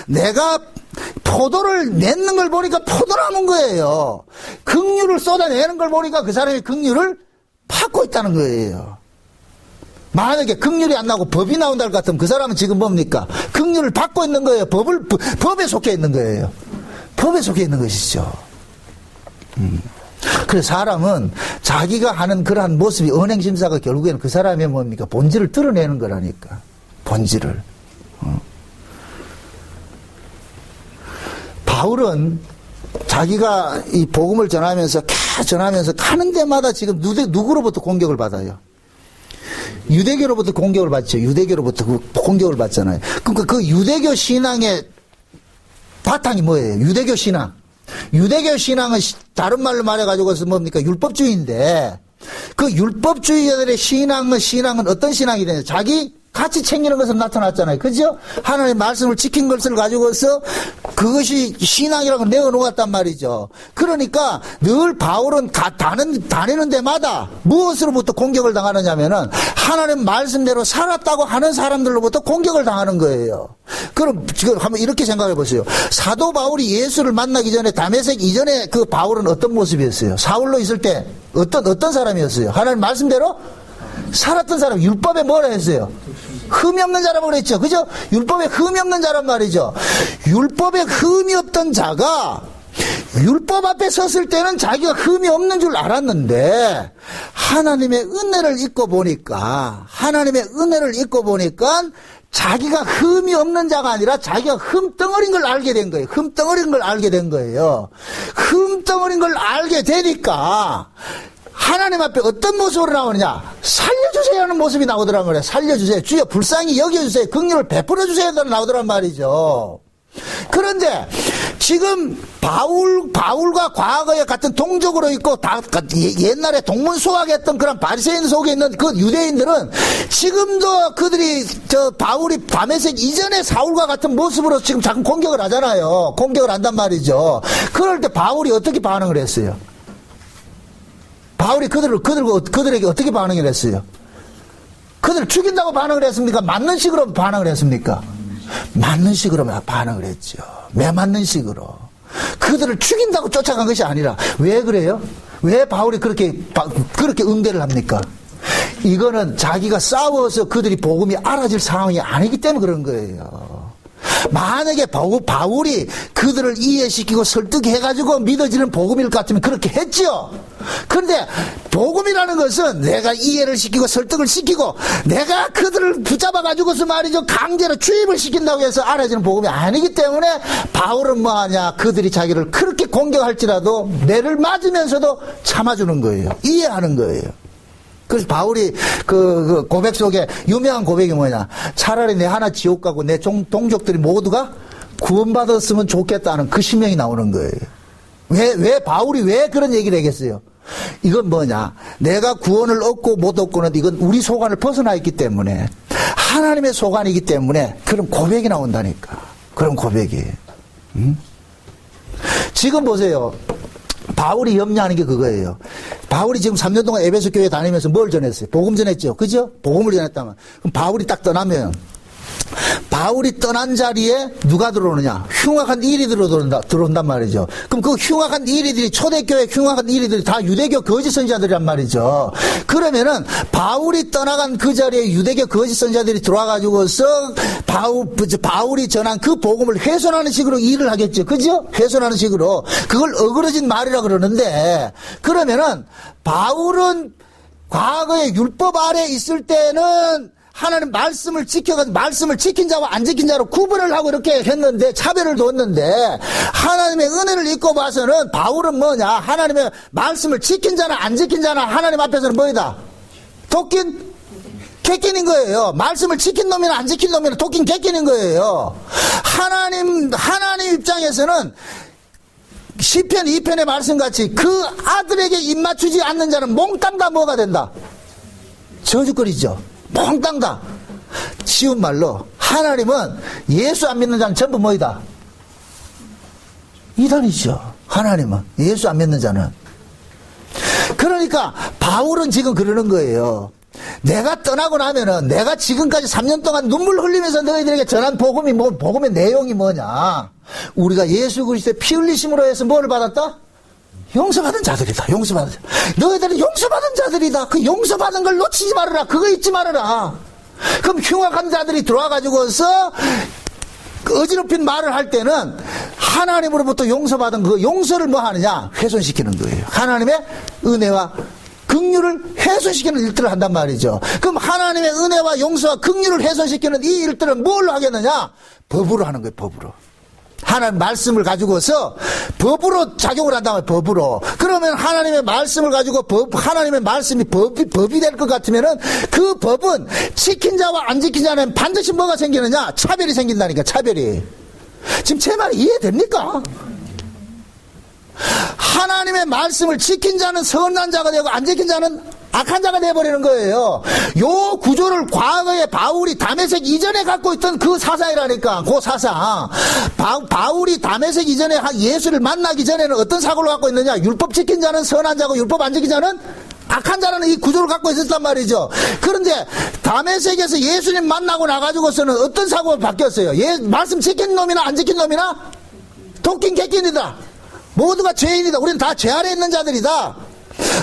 내가 포도를 맺는 걸 보니까 포도나무인 거예요. 긍휼을 쏟아내는 걸 보니까 그 사람이 긍휼을 받고 있다는 거예요. 만약에 긍휼이 안 나고 법이 나온다 할 것 같으면 그 사람은 지금 뭡니까? 긍휼을 받고 있는 거예요. 법에 속해 있는 거예요. 법에 속해 있는 것이죠. 그래서 사람은 자기가 하는 그러한 모습이 언행심사가 결국에는 그 사람의 뭡니까? 본질을 드러내는 거라니까. 본질을. 바울은 자기가 이 복음을 전하면서 가는 데마다 지금 누구로부터 공격을 받아요? 유대교로부터 공격을 받죠. 유대교로부터 공격을 받잖아요. 그러니까 그 유대교 신앙의 바탕이 뭐예요? 유대교 신앙. 유대교 신앙은 다른 말로 말해가지고서 뭡니까? 율법주의인데 그 율법주의자들의 신앙은 어떤 신앙이 되냐? 자기 같이 챙기는 것으로 나타났잖아요. 그죠? 하나님의 말씀을 지킨 것을 가지고서 그것이 신앙이라고 내어놓았단 말이죠. 그러니까 늘 바울은 다니는 데마다 무엇으로부터 공격을 당하느냐면은 하나님 말씀대로 살았다고 하는 사람들로부터 공격을 당하는 거예요. 그럼 지금 한번 이렇게 생각해 보세요. 사도 바울이 예수를 만나기 전에 다메섹 이전에 그 바울은 어떤 모습이었어요? 사울로 있을 때 어떤 사람이었어요? 하나님 말씀대로 살았던 사람, 율법에 뭐라 했어요? 흠이 없는 자라고 그랬죠. 그죠? 율법에 흠이 없는 자란 말이죠. 율법에 흠이 없던 자가 율법 앞에 섰을 때는 자기가 흠이 없는 줄 알았는데 하나님의 은혜를 잊고 보니까 자기가 흠이 없는 자가 아니라 자기가 흠덩어리인 걸 알게 된 거예요. 흠덩어리인 걸 알게 된 거예요. 흠덩어리인 걸 알게 되니까 하나님 앞에 어떤 모습으로 나오느냐? 살려주세요 하는 모습이 나오더란 말이에요. 살려주세요. 주여 불쌍히 여겨주세요. 긍휼을 베풀어주세요 나오더란 말이죠. 그런데 지금 바울과 과거에 같은 동족으로 있고 옛날에 동문수학했던 그런 바리새인 속에 있는 그 유대인들은 지금도 그들이 바울이 다메섹 이전에 사울과 같은 모습으로 지금 자꾸 공격을 하잖아요. 공격을 한단 말이죠. 그럴 때 바울이 어떻게 반응을 했어요? 바울이 그들에게 어떻게 반응을 했어요? 그들을 죽인다고 반응을 했습니까? 맞는 식으로 반응을 했습니까? 맞는 식으로 반응을 했죠. 매맞는 식으로. 그들을 죽인다고 쫓아간 것이 아니라 왜 그래요? 왜 바울이 그렇게 응대를 합니까? 이거는 자기가 싸워서 그들이 복음이 알아질 상황이 아니기 때문에 그런 거예요. 만약에 바울이 그들을 이해시키고 설득해가지고 믿어지는 복음일 것 같으면 그렇게 했죠. 그런데 복음이라는 것은 내가 이해를 시키고 설득을 시키고 내가 그들을 붙잡아가지고서 말이죠 강제로 주입을 시킨다고 해서 알아지는 복음이 아니기 때문에 바울은 뭐하냐? 그들이 자기를 그렇게 공격할지라도 매를 맞으면서도 참아주는 거예요. 이해하는 거예요. 그래서 바울이 그 고백 속에 유명한 고백이 뭐냐? 차라리 내 하나 지옥 가고 내 동족들이 모두가 구원받았으면 좋겠다는 그 심령이 나오는 거예요. 왜 바울이 왜 그런 얘기를 하겠어요? 이건 뭐냐? 내가 구원을 얻고 못 얻고는 이건 우리 소관을 벗어나 있기 때문에 하나님의 소관이기 때문에 그런 고백이 나온다니까. 그런 고백이. 지금 보세요. 바울이 염려하는 게 그거예요. 바울이 지금 3년 동안 에베소 교회 다니면서 뭘 전했어요? 복음 전했죠. 그죠? 복음을 전했다면. 그럼 바울이 딱 떠나면 바울이 떠난 자리에 누가 들어오느냐? 흉악한 이리 들어온단 말이죠. 그럼 그 흉악한 이리들이, 초대교회 흉악한 이리들이 다 유대교 거짓 선지자들이란 말이죠. 그러면은 바울이 떠나간 그 자리에 유대교 거짓 선지자들이 들어와가지고서 바울이 전한 그 복음을 훼손하는 식으로 일을 하겠죠. 그죠? 훼손하는 식으로. 그걸 어그러진 말이라 그러는데, 그러면은 바울은 과거에 율법 아래 있을 때는 하나님 말씀을 지켜가지고 말씀을 지킨 자와 안 지킨 자로 구분을 하고 이렇게 했는데, 차별을 뒀는데, 하나님의 은혜를 입고 봐서는 바울은 뭐냐? 하나님의 말씀을 지킨 자나 안 지킨 자나 하나님 앞에서는 뭐이다? 도낀? 객긴인 거예요. 말씀을 지킨 놈이나 안 지킨 놈이나 도낀 객긴인 거예요. 하나님 입장에서는 시편 2편의 말씀같이 그 아들에게 입맞추지 않는 자는 몽땅 다 뭐가 된다? 저주거리죠. 몽땅 다. 쉬운 말로 하나님은 예수 안 믿는 자는 전부 뭐이다? 이단이죠. 하나님은 예수 안 믿는 자는. 그러니까 바울은 지금 그러는 거예요. 내가 떠나고 나면은 내가 지금까지 3년 동안 눈물 흘리면서 너희들에게 전한 복음이 복음의 내용이 뭐냐? 우리가 예수 그리스도의 피 흘리심으로 해서 뭐를 받았다? 용서받은 자들이다. 용서받은 자. 너희들은 용서받은 자들이다. 그 용서받은 걸 놓치지 말아라. 그거 잊지 말아라. 그럼 흉악한 자들이 들어와가지고서 어지럽힌 말을 할 때는 하나님으로부터 용서받은 그 용서를 뭐 하느냐? 훼손시키는 거예요. 하나님의 은혜와 긍휼을 훼손시키는 일들을 한단 말이죠. 그럼 하나님의 은혜와 용서와 긍휼을 훼손시키는 이 일들은 뭘로 하겠느냐? 법으로 하는 거예요. 법으로. 하나님 말씀을 가지고서 법으로 작용을 한다면 법으로. 그러면 하나님의 말씀을 가지고 하나님의 말씀이 법이 될 것 같으면은 그 법은 지킨 자와 안 지킨 자는 반드시 뭐가 생기느냐? 차별이 생긴다니까, 차별이. 지금 제 말이 이해됩니까? 하나님의 말씀을 지킨 자는 선한 자가 되고 안 지킨 자는 악한 자가 되어버리는 거예요. 요 구조를 과거에 바울이 다메섹 이전에 갖고 있던 그 사상이라니까. 그 사상. 바울이 다메섹 이전에 예수를 만나기 전에는 어떤 사고를 갖고 있느냐? 율법 지킨 자는 선한 자고 율법 안 지킨 자는 악한 자라는 이 구조를 갖고 있었단 말이죠. 그런데 다메섹에서 예수님 만나고 나가지고서는 어떤 사고가 바뀌었어요? 말씀 지킨 놈이나 안 지킨 놈이나 도끼인 객긴이다. 모두가 죄인이다. 우리는 다 죄 아래 있는 자들이다.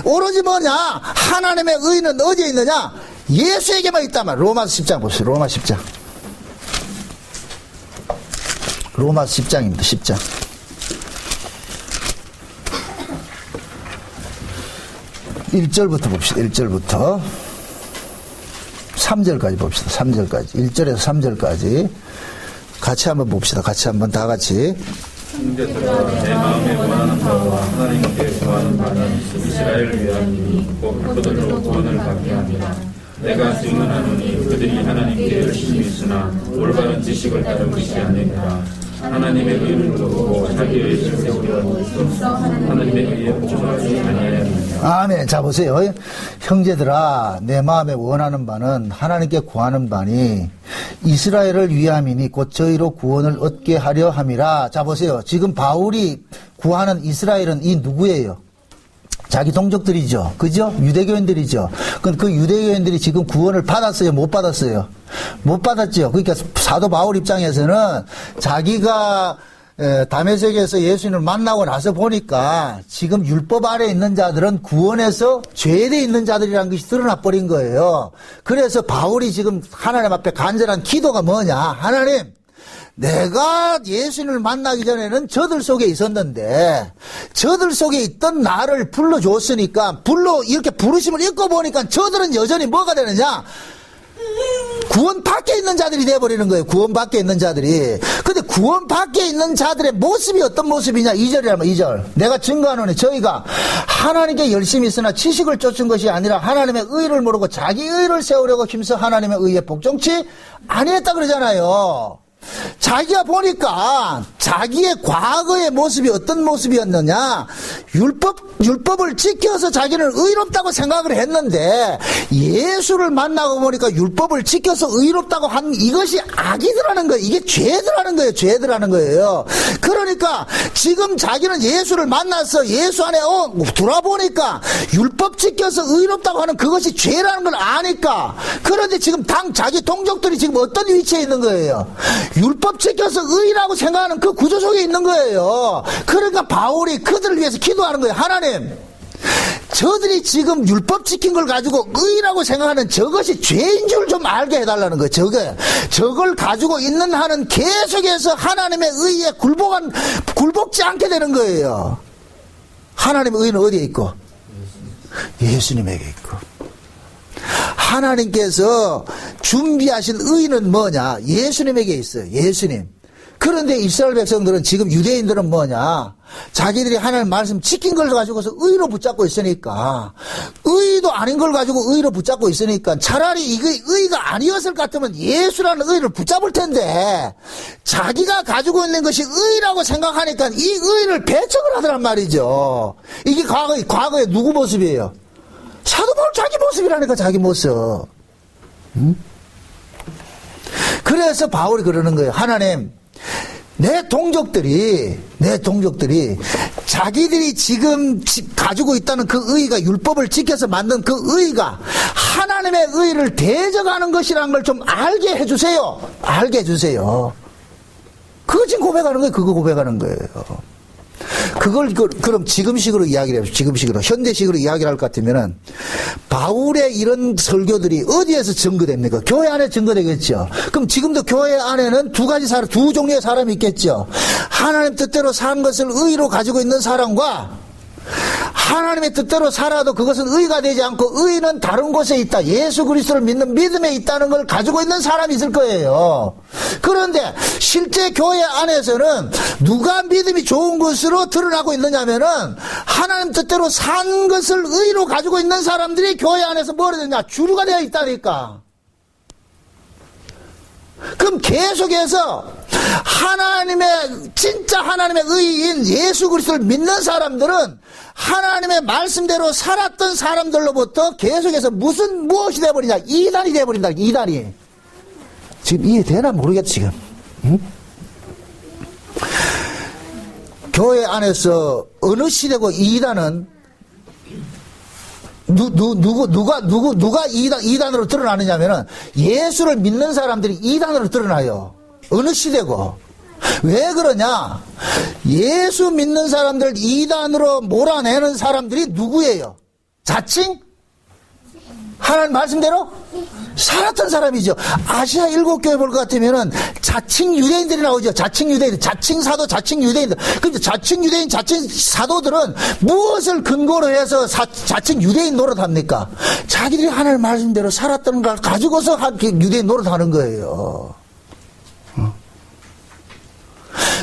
오로지 뭐냐? 하나님의 의는 어디에 있느냐? 예수에게만 있다만. 로마서 10장 보시죠. 로마서 10장. 로마서 10장입니다. 10장. 1절부터 봅시다. 1절부터 3절까지 봅시다. 3절까지. 1절에서 3절까지 같이 한번 봅시다. 같이 한번 다 같이. 형제들아, 내 마음에 원하는 바와 하나님께 구하는 바는 이스라엘을 위함이니 곧 그들로 구원을 받게 합니다. 내가 증언하노니 그들이 하나님께 열심히 있으나 올바른 지식을 따른 것이 아니니라. 하나님의 의를 모르고 자기의 의를 세우려고 있어 하나님의 의에 복종하지 아니하였느니라. 아멘. 자 보세요. 형제들아, 내 마음에 원하는 바는 하나님께 구하는 바니 이스라엘을 위함이니 곧 저희로 구원을 얻게 하려 함이라. 자 보세요. 지금 바울이 구하는 이스라엘은 이 누구예요? 자기 동족들이죠. 그죠? 유대교인들이죠. 그 유대교인들이 지금 구원을 받았어요? 못 받았어요? 못 받았죠. 그러니까 사도 바울 입장에서는 자기가 다메섹에서 예수님을 만나고 나서 보니까 지금 율법 아래 있는 자들은 구원에서 죄에 있는 자들이라는 것이 드러나 버린 거예요. 그래서 바울이 지금 하나님 앞에 간절한 기도가 뭐냐? 하나님, 내가 예수님을 만나기 전에는 저들 속에 있었는데 저들 속에 있던 나를 불러줬으니까 이렇게 부르심을 읽고 보니까 저들은 여전히 뭐가 되느냐? 구원 밖에 있는 자들이 되어버리는 거예요. 구원 밖에 있는 자들이. 근데 구원 밖에 있는 자들의 모습이 어떤 모습이냐? 2절이라면 2절. 내가 증거하노니 저희가 하나님께 열심히 있으나 지식을 쫓은 것이 아니라 하나님의 의를 모르고 자기 의를 세우려고 힘써 하나님의 의에 복종치 아니했다 그러잖아요. 자기가 보니까 자기의 과거의 모습이 어떤 모습이었느냐, 율법을 지켜서 자기는 의롭다고 생각을 했는데 예수를 만나고 보니까 율법을 지켜서 의롭다고 한 이것이 악이더라는 거예요. 이게 죄더라는 거예요. 죄더라는 거예요. 그러니까 지금 자기는 예수를 만나서 예수 안에 돌아보니까 율법 지켜서 의롭다고 하는 그것이 죄라는 걸 아니까, 그런데 지금 자기 동족들이 지금 어떤 위치에 있는 거예요? 율법 지켜서 의라고 생각하는 그 구조 속에 있는 거예요. 그러니까 바울이 그들을 위해서 기도하는 거예요. 하나님, 저들이 지금 율법 지킨 걸 가지고 의라고 생각하는 저것이 죄인 줄 좀 알게 해달라는 거예요. 저걸 가지고 있는 한은 계속해서 하나님의 의에 굴복지 않게 되는 거예요. 하나님의 의는 어디에 있고? 예수님에게 있고. 하나님께서 준비하신 의는 뭐냐? 예수님에게 있어요. 예수님. 그런데 이스라엘 백성들은, 지금 유대인들은 뭐냐? 자기들이 하나님 말씀 지킨 걸 가지고서 의로 붙잡고 있으니까, 의도 아닌 걸 가지고 의로 붙잡고 있으니까, 차라리 이게 의가 아니었을 것 같으면 예수라는 의를 붙잡을 텐데, 자기가 가지고 있는 것이 의라고 생각하니까 이 의를 배척을 하더란 말이죠. 이게 과거에 누구 모습이에요? 사도 바울 자기 모습이라니까, 자기 모습. 그래서 바울이 그러는 거예요. 하나님, 내 동족들이 자기들이 지금 가지고 있다는 그 의가, 율법을 지켜서 만든 그 의가 하나님의 의를 대적하는 것이라는 걸 좀 알게 해주세요. 알게 해주세요. 그거 지금 고백하는 거예요. 그거 고백하는 거예요. 그걸 그럼 지금식으로 이야기를 해보죠. 지금식으로, 현대식으로 이야기를 할 것 같으면은, 바울의 이런 설교들이 어디에서 증거됩니까? 교회 안에 증거되겠죠. 그럼 지금도 교회 안에는 두 종류의 사람이 있겠죠. 하나님 뜻대로 산 것을 의로 가지고 있는 사람과, 하나님의 뜻대로 살아도 그것은 의가 되지 않고 의는 다른 곳에 있다, 예수 그리스도를 믿는 믿음에 있다는 걸 가지고 있는 사람이 있을 거예요. 그런데 실제 교회 안에서는 누가 믿음이 좋은 것으로 드러나고 있느냐면은, 하나님 뜻대로 산 것을 의로 가지고 있는 사람들이 교회 안에서 뭐라 되냐? 주류가 되어 있다니까. 그럼 계속해서 진짜 하나님의 의인 예수 그리스도를 믿는 사람들은 하나님의 말씀대로 살았던 사람들로부터 계속해서 무엇이 되어버리냐? 이단이 되어버린다. 이단이. 지금 이해되나 모르겠다, 지금. 응? 교회 안에서 어느 시대고 이단은 누가 이단으로 드러나느냐면은, 예수를 믿는 사람들이 이단으로 드러나요. 어느 시대고. 왜 그러냐? 예수 믿는 사람들 이단으로 몰아내는 사람들이 누구예요? 자칭 하나님 말씀대로 살았던 사람이죠. 아시아 7교회 볼 것 같으면은 자칭 유대인들이 나오죠. 자칭 유대인들, 자칭 사도, 자칭 유대인들. 근데 자칭 유대인, 자칭 사도들은 무엇을 근거로 해서 자칭 유대인 노릇합니까? 자기들이 하나님 말씀대로 살았던 걸 가지고서 유대인 노릇하는 거예요.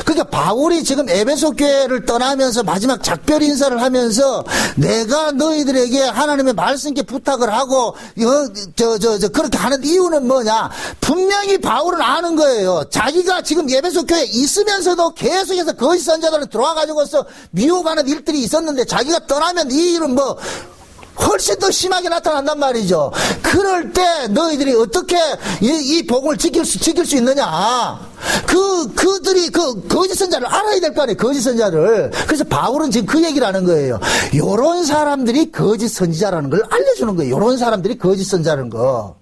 그러니까 바울이 지금 에베소 교회를 떠나면서 마지막 작별 인사를 하면서, 내가 너희들에게 하나님의 말씀께 부탁을 하고 그렇게 하는 이유는 뭐냐? 분명히 바울은 아는 거예요. 자기가 지금 에베소 교회에 있으면서도 계속해서 거짓 선자들을 들어와가지고서 미혹하는 일들이 있었는데, 자기가 떠나면 이 일은 훨씬 더 심하게 나타난단 말이죠. 그럴 때 너희들이 어떻게 이 복음을 지킬 수 있느냐? 그들이 거짓 선자를 알아야 될 거 아니에요. 거짓 선자를. 그래서 바울은 지금 그 얘기를 하는 거예요. 요런 사람들이 거짓 선지자라는 걸 알려주는 거예요. 요런 사람들이 거짓 선자라는 거.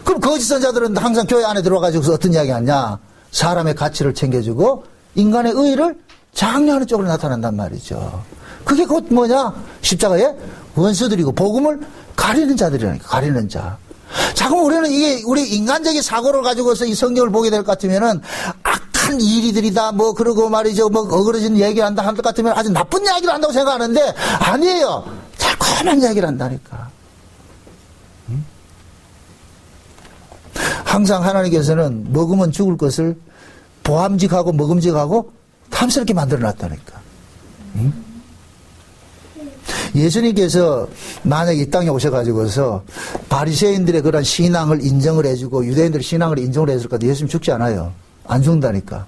그럼 거짓 선자들은 항상 교회 안에 들어가지고서 어떤 이야기 하냐? 사람의 가치를 챙겨주고 인간의 의의를 장려하는 쪽으로 나타난단 말이죠. 그게 곧 뭐냐? 십자가의 원수들이고 복음을 가리는 자들이라니까. 가리는 자. 자, 그럼 우리는 우리 인간적인 사고를 가지고서 이 성경을 보게 될 것 같으면은, 악한 일이들이다, 그러고 말이죠. 어그러진 얘기를 한다, 할 것 같으면 아주 나쁜 이야기를 한다고 생각하는데, 아니에요. 달콤한 이야기를 한다니까. 항상 하나님께서는 먹으면 죽을 것을 보암직하고 먹음직하고 탐스럽게 만들어 놨다니까. 예수님께서 만약에 이 땅에 오셔가지고서 바리새인들의 그런 신앙을 인정을 해주고 유대인들의 신앙을 인정을 해줄 것 같아요. 예수님 죽지 않아요. 안 죽는다니까.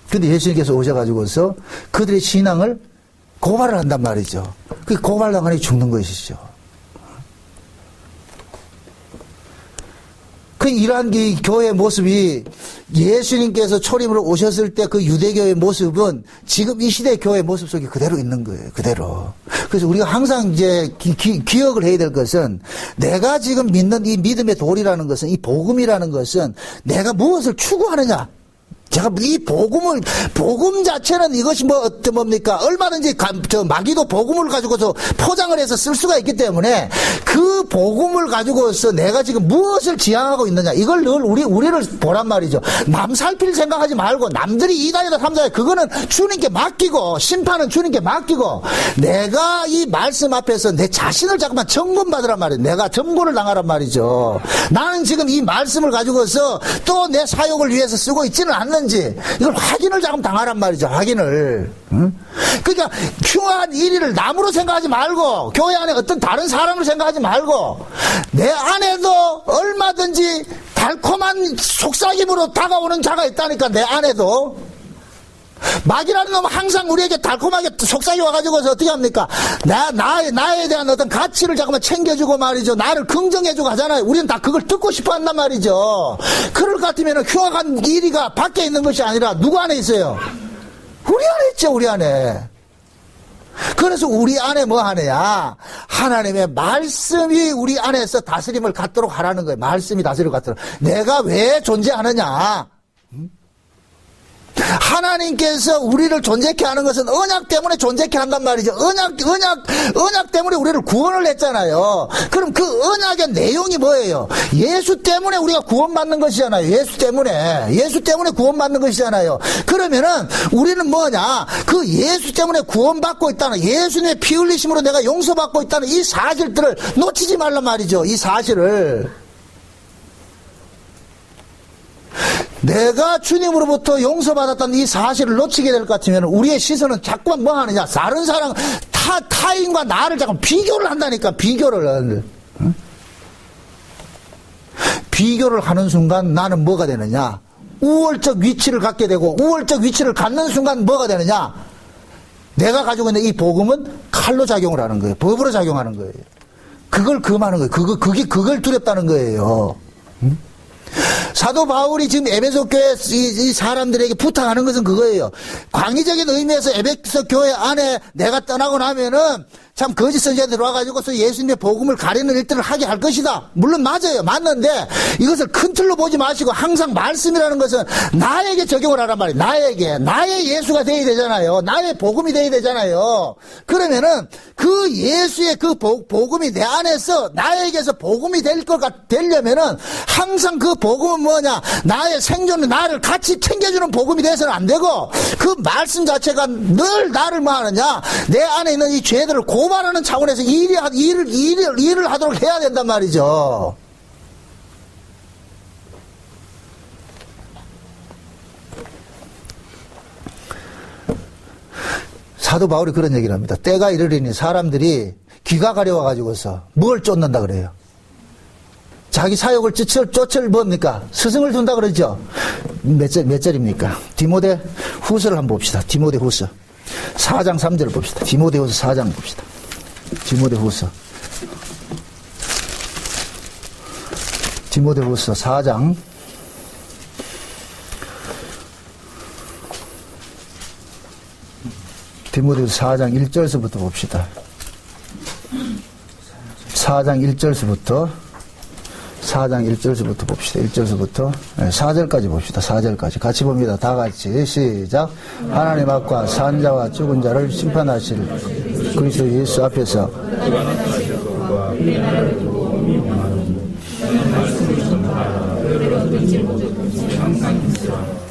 근데 예수님께서 오셔가지고서 그들의 신앙을 고발을 한단 말이죠. 그 고발당하니 죽는 것이죠. 그 이러한 이 교회의 모습이 예수님께서 초림으로 오셨을 때 그 유대교의 모습은 지금 이 시대의 교회의 모습 속에 그대로 있는 거예요. 그대로. 그래서 우리가 항상 이제 기억을 해야 될 것은 내가 지금 믿는 이 믿음의 도리라는 것은 이 복음이라는 것은 내가 무엇을 추구하느냐. 제가 이 복음 자체는 이것이 뭡니까? 얼마든지 마귀도 복음을 가지고서 포장을 해서 쓸 수가 있기 때문에 그 복음을 가지고서 내가 지금 무엇을 지향하고 있느냐. 이걸 늘 우리를 보란 말이죠. 남 살필 생각하지 말고 남들이 이단이다 삼자다 그거는 주님께 맡기고 심판은 주님께 맡기고 내가 이 말씀 앞에서 내 자신을 자꾸만 점검받으란 말이에요. 내가 점검을 당하란 말이죠. 나는 지금 이 말씀을 가지고서 또 내 사역을 위해서 쓰고 있지는 않는 이걸 확인을 자꾸 당하란 말이죠. 확인을. 응? 그러니까 흉한 일을 남으로 생각하지 말고 교회 안에 어떤 다른 사람으로 생각하지 말고 내 안에도 얼마든지 달콤한 속삭임으로 다가오는 자가 있다니까. 내 안에도 마귀라는 놈은 항상 우리에게 달콤하게 속삭이 와가지고서 어떻게 합니까? 나에 대한 어떤 가치를 잠깐만 챙겨주고 말이죠. 나를 긍정해주고 하잖아요. 우리는 다 그걸 듣고 싶어 한단 말이죠. 그럴 것 같으면 흉악한 일이가 밖에 있는 것이 아니라 누구 안에 있어요? 우리 안에 있죠. 우리 안에. 그래서 우리 안에 뭐 하느냐? 하나님의 말씀이 우리 안에서 다스림을 갖도록 하라는 거예요. 말씀이 다스림을 갖도록. 내가 왜 존재하느냐? 하나님께서 우리를 존재케 하는 것은 언약 때문에 존재케 한단 말이죠. 언약 때문에 우리를 구원을 했잖아요. 그럼 그 언약의 내용이 뭐예요? 예수 때문에 우리가 구원받는 것이잖아요. 예수 때문에 구원받는 것이잖아요. 그러면은 우리는 뭐냐? 그 예수 때문에 구원받고 있다는, 예수님의 피 흘리심으로 내가 용서받고 있다는 이 사실들을 놓치지 말란 말이죠. 이 사실을. 내가 주님으로부터 용서받았다는 이 사실을 놓치게 될 것 같으면 우리의 시선은 자꾸만 뭐 하느냐? 다른 사람, 타인과 나를 자꾸 비교를 한다니까, 비교를. 응? 비교를 하는 순간 나는 뭐가 되느냐? 우월적 위치를 갖게 되고, 우월적 위치를 갖는 순간 뭐가 되느냐? 내가 가지고 있는 이 복음은 칼로 작용을 하는 거예요. 법으로 작용하는 거예요. 그걸 금하는 거예요. 그걸 두렵다는 거예요. 응? 사도 바울이 지금 에베소 교회 이 사람들에게 부탁하는 것은 그거예요. 광의적인 의미에서 에베소 교회 안에 내가 떠나고 나면은 참 거짓 선지자들이 와가지고서 예수님의 복음을 가리는 일들을 하게 할 것이다. 물론 맞아요. 맞는데 이것을 큰 틀로 보지 마시고 항상 말씀이라는 것은 나에게 적용을 하란 말이에요. 나의 예수가 되어야 되잖아요. 나의 복음이 되어야 되잖아요. 그러면은 그 예수의 그 복음이 내 안에서 나에게서 복음이 되려면은 항상 그 복음은 뭐냐? 나의 생존, 나를 같이 챙겨주는 복음이 돼서는 안 되고 그 말씀 자체가 늘 나를 뭐 하느냐? 내 안에 있는 이 죄들을 고발하는 차원에서 일을 하도록 해야 된단 말이죠. 사도 바울이 그런 얘기를 합니다. 때가 이르리니 사람들이 귀가 가려워가지고서 뭘 쫓는다 그래요. 자기 사역을 쫓을 뭡니까? 스승을 둔다 그러죠. 몇 절입니까? 디모데 후서를 한번 봅시다. 디모데 후서 4장 3절을 봅시다. 디모데 후서 4장 봅시다. 디모데 후서 4장 1절서부터 봅시다. 4장 1절서부터 봅시다. 1절서부터 4절까지 봅시다. 4절까지 같이 봅니다. 다 같이 시작. 하나님 앞과 산 자와 죽은 자를 심판하실 그리스도 예수 앞에서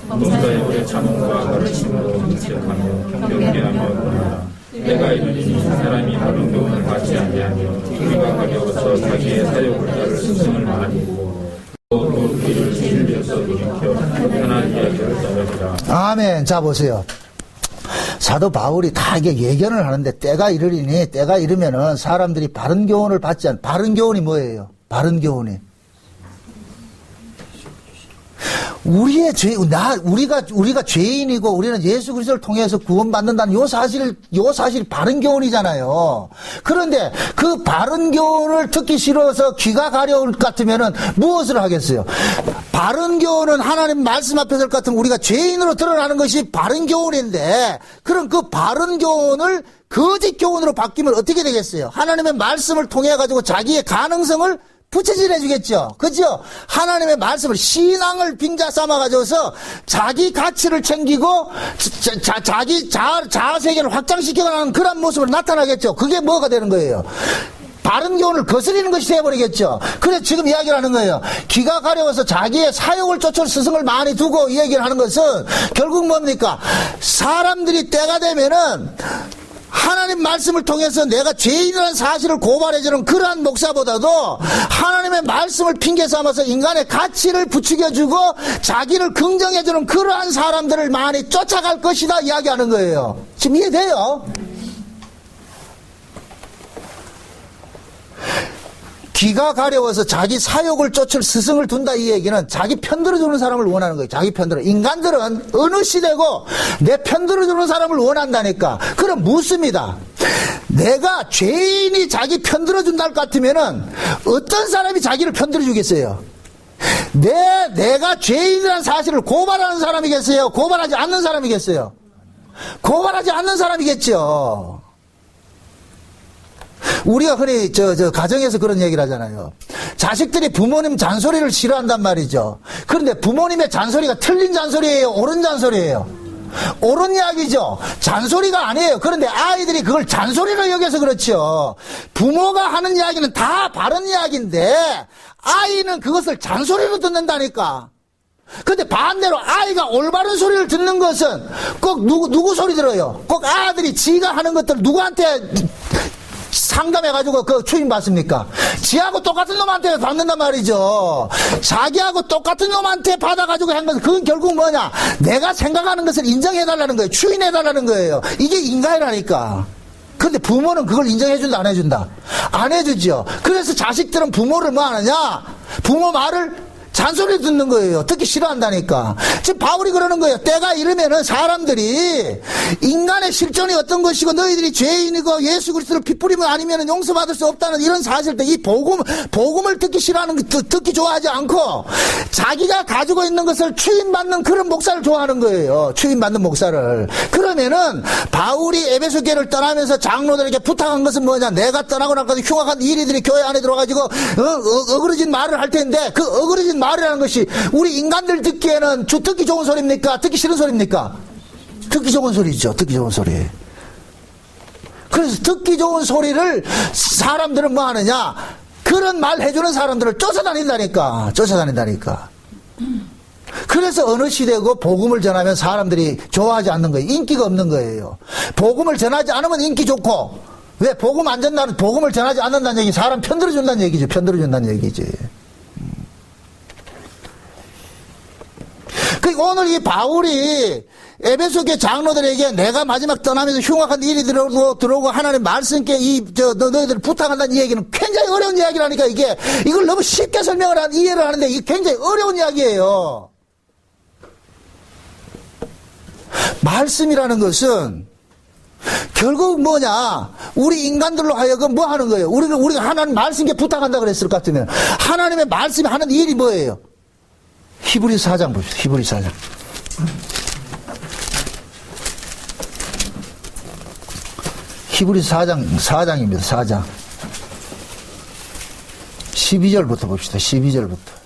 목사의 참음과 가르침으로 정책하며 경경케 하며 내가 이르니 사람이 받은 교훈을 받지 아니하며 귀가 가려워서 자기의 사역을 따를 스승을 많이고 또 귀를 진리에서 돌이켜 편한 이야기를 따르리라. 아멘. 자 보세요. 사도 바울이 다 이게 예견을 하는데 때가 이르리니 때가 이르면은 사람들이 바른 교훈을 받지 않. 바른 교훈이 뭐예요? 바른 교훈이 우리의 죄, 우리가 죄인이고 우리는 예수 그리스도를 통해서 구원받는다는 요 사실이 바른 교훈이잖아요. 그런데 그 바른 교훈을 듣기 싫어서 귀가 가려울 것 같으면은 무엇을 하겠어요? 바른 교훈은 하나님 말씀 앞에 설 것 같으면 우리가 죄인으로 드러나는 것이 바른 교훈인데, 그럼 그 바른 교훈을 거짓 교훈으로 바뀌면 어떻게 되겠어요? 하나님의 말씀을 통해 가지고 자기의 가능성을 부채질해 주겠죠. 그죠? 하나님의 말씀을, 신앙을 빙자 삼아 가지고서 자기 가치를 챙기고 자기 자아세계를 확장시켜 가는 그런 모습을 나타나겠죠. 그게 뭐가 되는 거예요? 바른 교훈을 거스리는 것이 되어버리겠죠. 그래서 지금 이야기를 하는 거예요. 귀가 가려워서 자기의 사욕을 쫓을 스승을 많이 두고 이 얘기를 하는 것은 결국 뭡니까? 사람들이 때가 되면은 하나님 말씀을 통해서 내가 죄인이라는 사실을 고발해주는 그러한 목사보다도 하나님의 말씀을 핑계 삼아서 인간의 가치를 부추겨주고 자기를 긍정해주는 그러한 사람들을 많이 쫓아갈 것이다 이야기하는 거예요. 지금 이해돼요? 귀가 가려워서 자기 사욕을 쫓을 스승을 둔다 이 얘기는 자기 편들어주는 사람을 원하는 거예요. 자기 편들어. 인간들은 어느 시대고 내 편들어주는 사람을 원한다니까. 그럼 묻습니다. 내가 죄인이 자기 편들어준다 할 것 같으면은 어떤 사람이 자기를 편들어주겠어요? 내가 죄인이라는 사실을 고발하는 사람이겠어요? 고발하지 않는 사람이겠어요? 고발하지 않는 사람이겠죠. 우리가 흔히 가정에서 그런 얘기를 하잖아요. 자식들이 부모님 잔소리를 싫어한단 말이죠. 그런데 부모님의 잔소리가 틀린 잔소리예요? 옳은 잔소리예요? 옳은 이야기죠. 잔소리가 아니에요. 그런데 아이들이 그걸 잔소리로 여겨서 그렇죠. 부모가 하는 이야기는 다 바른 이야기인데 아이는 그것을 잔소리로 듣는다니까. 근데 반대로 아이가 올바른 소리를 듣는 것은 꼭 누구 소리 들어요? 꼭 아들이 지가 하는 것들 누구한테 상담해가지고 그 추임 받습니까? 지하고 똑같은 놈한테 받는단 말이죠. 자기하고 똑같은 놈한테 받아가지고 한 것은 그건 결국 뭐냐? 내가 생각하는 것을 인정해달라는 거예요. 추인해달라는 거예요. 이게 인간이라니까. 근데 부모는 그걸 인정해준다 안 해준다? 안 해주죠. 그래서 자식들은 부모를 뭐 하느냐? 부모 말을 잔소리 듣는 거예요. 듣기 싫어한다니까. 지금 바울이 그러는 거예요. 때가 이르면은 사람들이 인간의 실존이 어떤 것이고 너희들이 죄인이고 예수 그리스도를 빗뿌리면 아니면 용서받을 수 없다는 이런 사실들, 이 복음을 듣기 싫어하는, 듣기 좋아하지 않고 자기가 가지고 있는 것을 추인받는 그런 목사를 좋아하는 거예요. 추인받는 목사를. 그러면은 바울이 에베소 교회를 떠나면서 장로들에게 부탁한 것은 뭐냐? 내가 떠나고 나서 흉악한 이리들이 교회 안에 들어가지고 어그러진 말을 할 텐데 그 어그러진 말이라는 것이 우리 인간들 듣기에는 듣기 좋은 소리입니까? 듣기 싫은 소리입니까? 듣기 좋은 소리죠. 듣기 좋은 소리. 그래서 듣기 좋은 소리를 사람들은 뭐 하느냐? 그런 말 해주는 사람들을 쫓아다닌다니까. 그래서 어느 시대고 복음을 전하면 사람들이 좋아하지 않는 거예요. 인기가 없는 거예요. 복음을 전하지 않으면 인기 좋고, 왜 복음을 전하지 않는다는 얘기, 사람 편들어준다는 얘기죠. 편들어준다는 얘기지. 그러니까 오늘 이 바울이 에베소 교회 장로들에게 내가 마지막 떠나면서 흉악한 일이 들어오고 하나님 말씀께 너희들 부탁한다는 이 얘기는 굉장히 어려운 이야기라니까. 이걸 너무 쉽게 이해를 하는데 이게 굉장히 어려운 이야기예요. 말씀이라는 것은 결국 뭐냐? 우리 인간들로 하여금 뭐 하는 거예요? 우리가 하나님 말씀께 부탁한다 그랬을 것 같으면 하나님의 말씀이 하는 일이 뭐예요? 히브리서 4장 봅시다. 히브리서 4장. 히브리서 4장입니다. 4장. 12절부터 봅시다. 12절부터.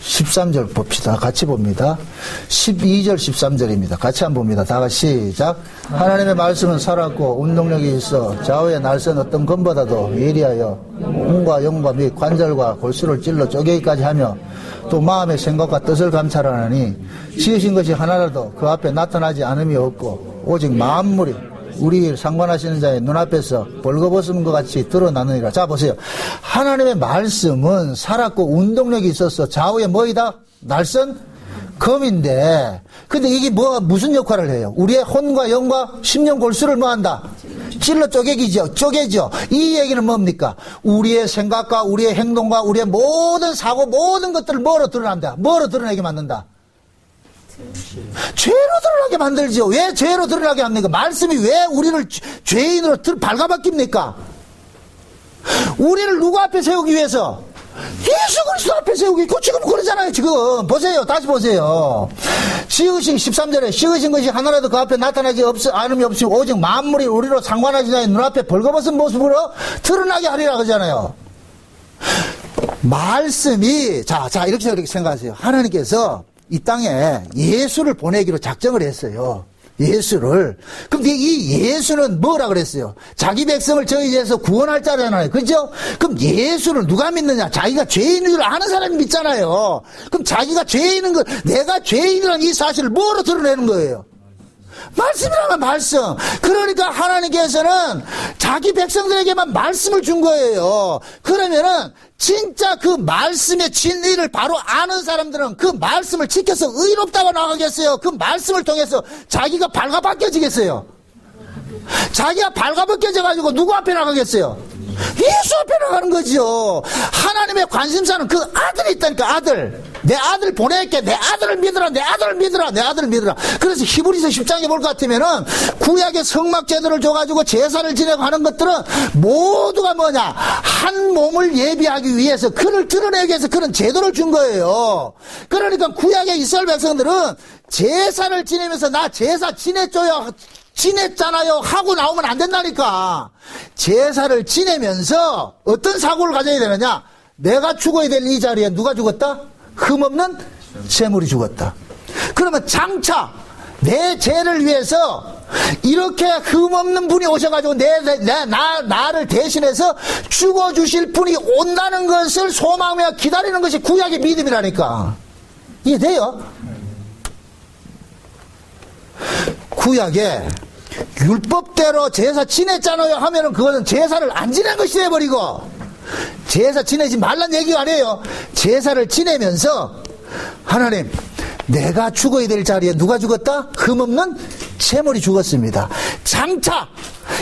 13절 봅시다. 같이 봅니다. 12절 13절입니다. 같이 한번 봅니다. 다 같이 시작. 하나님의 말씀은 살았고 운동력이 있어 좌우의 날선 어떤 검보다도 예리하여 몸과 영과 및 관절과 골수를 찔러 쪼개기까지 하며 또 마음의 생각과 뜻을 감찰하느니 지으신 것이 하나라도 그 앞에 나타나지 않음이 없고 오직 만물이 우리 상관하시는 자의 눈앞에서 벌거벗음과 같이 드러나느니라. 자 보세요. 하나님의 말씀은 살았고 운동력이 있어서 좌우에 뭐이다? 날선 검인데, 근데 이게 무슨 역할을 해요? 우리의 혼과 영과 심령 골수를 뭐 한다? 찔러 쪼개죠. 이 얘기는 뭡니까? 우리의 생각과 우리의 행동과 우리의 모든 사고, 모든 것들을 뭐로 드러난다? 뭐로 드러내게 만든다? 죄로 드러나게 만들죠. 왜 죄로 드러나게 합니까? 말씀이 왜 우리를 죄인으로 발가바뀝니까? 우리를 누구 앞에 세우기 위해서? 예수 그리스도 앞에 세우기. 지금 그러잖아요. 지금 보세요. 다시 보세요. 지으신 13절에 지으신 것이 하나라도 그 앞에 나타나지 않음이 없으면 오직 만물이 우리로 상관하지 않는 눈앞에 벌거벗은 모습으로 드러나게 하리라 그러잖아요. 말씀이 이렇게 생각하세요. 하나님께서 이 땅에 예수를 보내기로 작정을 했어요. 예수를. 그럼 이 예수는 뭐라 그랬어요? 자기 백성을 저희에서 구원할 자잖아요. 그죠? 그럼 예수를 누가 믿느냐? 자기가 죄인인 줄 아는 사람이 믿잖아요. 그럼 자기가 죄인인 걸, 내가 죄인이라는 이 사실을 뭐로 드러내는 거예요? 말씀이라면 말씀. 그러니까 하나님께서는 자기 백성들에게만 말씀을 준 거예요. 그러면은 진짜 그 말씀의 진리를 바로 아는 사람들은 그 말씀을 지켜서 의롭다고 나가겠어요? 그 말씀을 통해서 자기가 발가벗겨지겠어요? 자기가 발가벗겨져가지고 누구 앞에 나가겠어요? 예수 앞에 나가는 거죠. 하나님의 관심사는 그 아들이 있다니까. 아들. 내 아들 보낼게. 내 아들을 믿으라. 내 아들을 믿으라. 내 아들을 믿으라. 그래서 히브리서 10장에 볼 것 같으면은 구약의 성막 제도를 줘가지고 제사를 지내고 하는 것들은 모두가 뭐냐? 한 몸을 예비하기 위해서 그를 드러내기 위해서 그런 제도를 준 거예요. 그러니까 구약의 이스라엘 백성들은 제사를 지내면서 나 제사 지냈잖아요 하고 나오면 안 된다니까. 제사를 지내면서 어떤 사고를 가져야 되느냐? 내가 죽어야 될 이 자리에 누가 죽었다? 흠없는 재물이 죽었다. 그러면 장차 내 죄를 위해서 이렇게 흠없는 분이 오셔가지고 나를 대신해서 죽어주실 분이 온다는 것을 소망하며 기다리는 것이 구약의 믿음이라니까. 이해돼요? 구약에 율법대로 제사 지냈잖아요 하면은 그거는 제사를 안 지낸 것이 돼버리고, 제사 지내지 말란 얘기가 아니에요. 제사를 지내면서 하나님, 내가 죽어야 될 자리에 누가 죽었다? 흠없는 재물이 죽었습니다. 장차